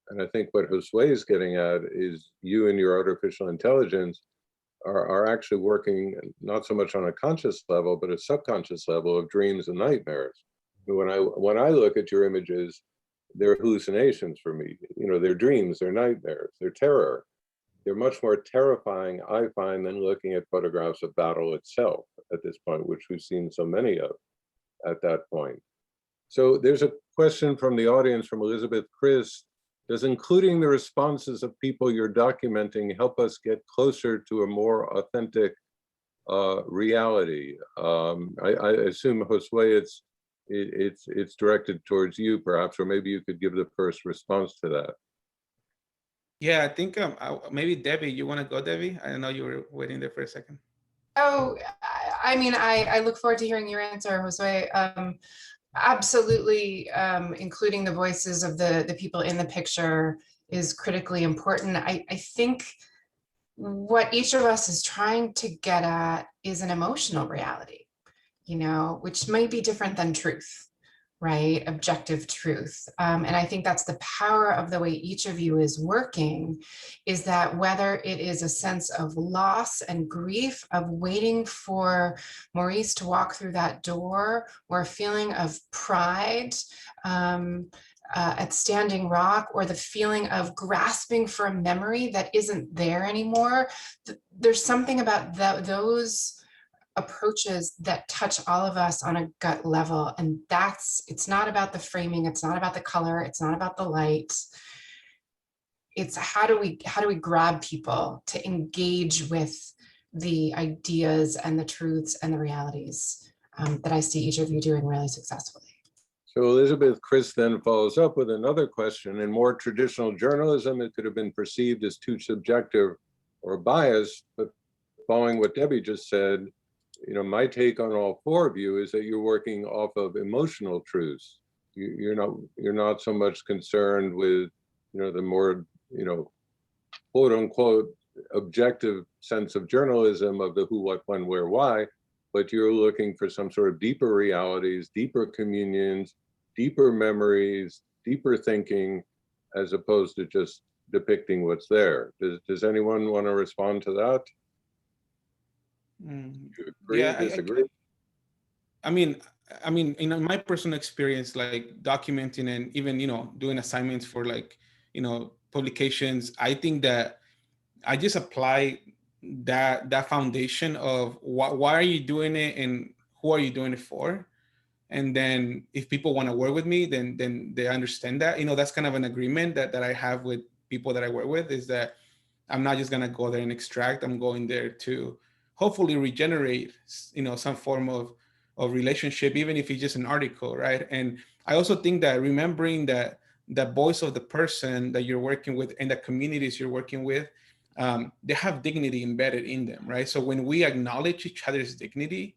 And I think what Josué is getting at is you and your artificial intelligence are actually working not so much on a conscious level, but a subconscious level of dreams and nightmares. When I look at your images, they're hallucinations for me. You know, they're dreams, they're nightmares, they're terror. They're much more terrifying, I find, than looking at photographs of battle itself at this point, which we've seen so many of at that point. So there's a question from the audience, from Elizabeth Chris. Does including the responses of people you're documenting help us get closer to a more authentic reality? I assume, Josué, it's directed towards you, perhaps, or maybe you could give the first response to that. Yeah, I think maybe Debi, you want to go, Debi? I know you were waiting there for a second. Oh, I mean, I look forward to hearing your answer, Josué. Absolutely, including the voices of the people in the picture is critically important. I think what each of us is trying to get at is an emotional reality, you know, which might be different than truth, right? Objective truth. And I think that's the power of the way each of you is working, is that whether it is a sense of loss and grief of waiting for Maurice to walk through that door, or a feeling of pride at Standing Rock, or the feeling of grasping for a memory that isn't there anymore, there's something about those approaches that touch all of us on a gut level. And it's not about the framing, it's not about the color, it's not about the light. It's how do we grab people to engage with the ideas and the truths and the realities that I see each of you doing really successfully. So Elizabeth Chris then follows up with another question. In more traditional journalism, it could have been perceived as too subjective or biased, but following what Debi just said, you know, my take on all four of you is that you're working off of emotional truths. You're not so much concerned with, you know, the more, you know, quote unquote objective sense of journalism of the who, what, when, where, why, but you're looking for some sort of deeper realities, deeper communions, deeper memories, deeper thinking, as opposed to just depicting what's there. Does anyone want to respond to that? Agree, Yeah, disagree? I mean, in my personal experience, like documenting and even, you know, doing assignments for, like, you know, publications, I think that I just apply that foundation of why are you doing it and who are you doing it for? And then if people want to work with me, then they understand that, you know, that's kind of an agreement that I have with people that I work with, is that I'm not just gonna go there and extract. I'm going there to hopefully regenerate, some form of relationship, even if it's just an article, right? And I also think that remembering that the voice of the person that you're working with and the communities you're working with, they have dignity embedded in them, right? So when we acknowledge each other's dignity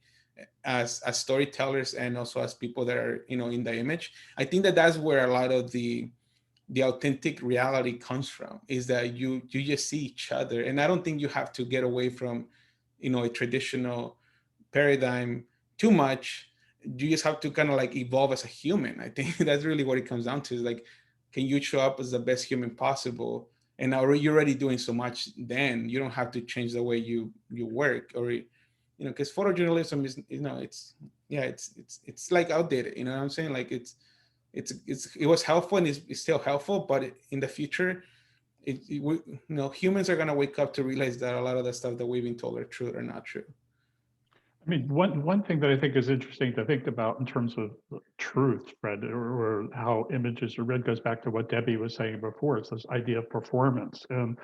as storytellers and also as people that are, in the image, I think that that's where a lot of the authentic reality comes from, is that you just see each other. And I don't think you have to get away from, a traditional paradigm too much. You just have to kind of like evolve as a human. I think that's really what it comes down to, is like, can you show up as the best human possible? And now you're already doing so much, then you don't have to change the way you work, or, because photojournalism is, it's like outdated, you know what I'm saying? Like it was helpful and it's still helpful, but in the future, humans are going to wake up to realize that a lot of the stuff that we've been told are true or not true. I mean, one thing that I think is interesting to think about in terms of truth, Fred, or how images are read, goes back to what Debi was saying before. It's this idea of performance. And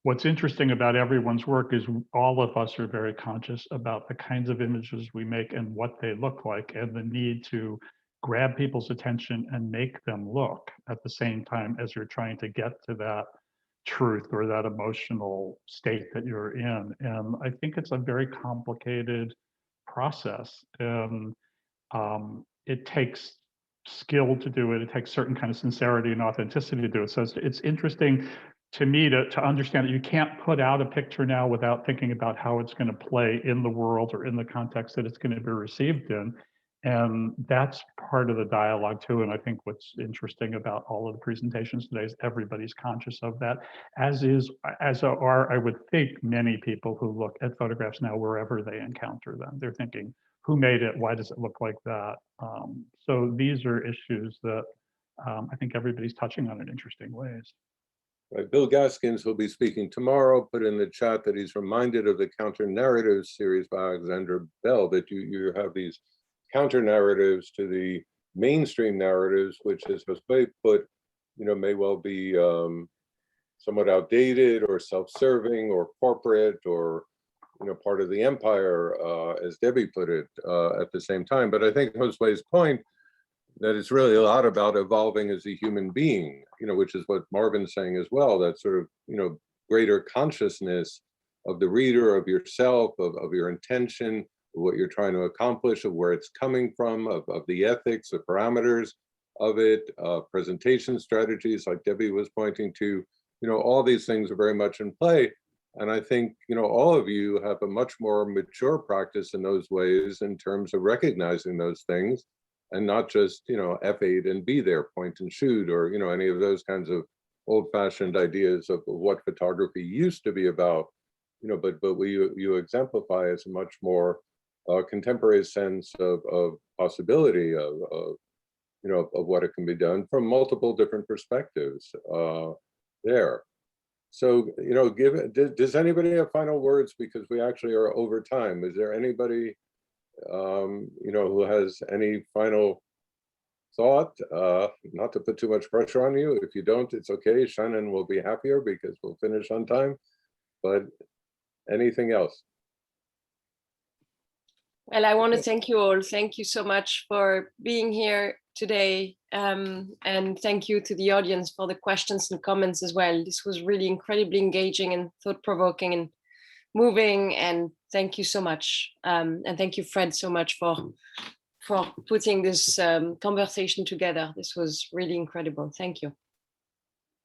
what's interesting about everyone's work is all of us are very conscious about the kinds of images we make and what they look like, and the need to grab people's attention and make them look at the same time as you're trying to get to that truth or that emotional state that you're in. And I think it's a very complicated process. And it takes skill to do it. It takes certain kind of sincerity and authenticity to do it. So it's interesting to me to understand that you can't put out a picture now without thinking about how it's going to play in the world or in the context that it's going to be received in. And that's part of the dialogue too. And I think what's interesting about all of the presentations today is everybody's conscious of that, as are, I would think, many people who look at photographs now wherever they encounter them. They're thinking, who made it? Why does it look like that? So these are issues that I think everybody's touching on in interesting ways. Right. Bill Gaskins will be speaking tomorrow. Put in the chat that he's reminded of the counter narrative series by Alexander Bell, that you have these counter narratives to the mainstream narratives, which, as Josué put, may well be somewhat outdated or self-serving or corporate or part of the empire, as Debi put it, at the same time. But I think Josué's point that it's really a lot about evolving as a human being, which is what Marvin's saying as well, that sort of, greater consciousness of the reader, of yourself, of your intention, of what you're trying to accomplish, of where it's coming from, of the ethics, the parameters of it, presentation strategies like Debi was pointing to, all these things are very much in play. And I think, all of you have a much more mature practice in those ways in terms of recognizing those things, and not just, F8 and be there, point and shoot, or, any of those kinds of old-fashioned ideas of what photography used to be about, but what you exemplify as a much more contemporary sense of possibility of what it can be done from multiple different perspectives there. So, does anybody have final words? Because we actually are over time. Is there anybody, who has any final thought? Not to put too much pressure on you. If you don't, it's okay. Shannon will be happier because we'll finish on time. But anything else? Well, I want to thank you all. Thank you so much for being here today. And thank you to the audience for the questions and comments as well. This was really incredibly engaging and thought-provoking and moving. And thank you so much. And thank you, Fred, so much for putting this conversation together. This was really incredible. Thank you.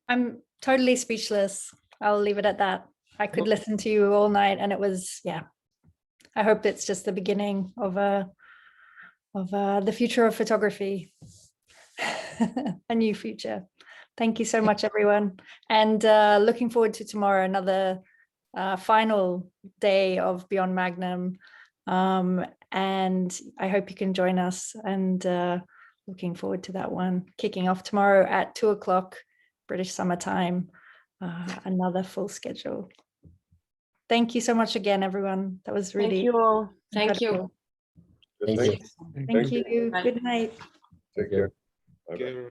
I'm totally speechless. I'll leave it at that. I could listen to you all night, and it was, yeah. I hope it's just the beginning of the future of photography, a new future. Thank you so much, everyone. And looking forward to tomorrow, another final day of Beyond Magnum. And I hope you can join us, and looking forward to that one. Kicking off tomorrow at 2:00 British Summer Time, another full schedule. Thank you so much again, everyone. That was really Thank you all. Thank you. Thank you. Good night. Take care. Okay.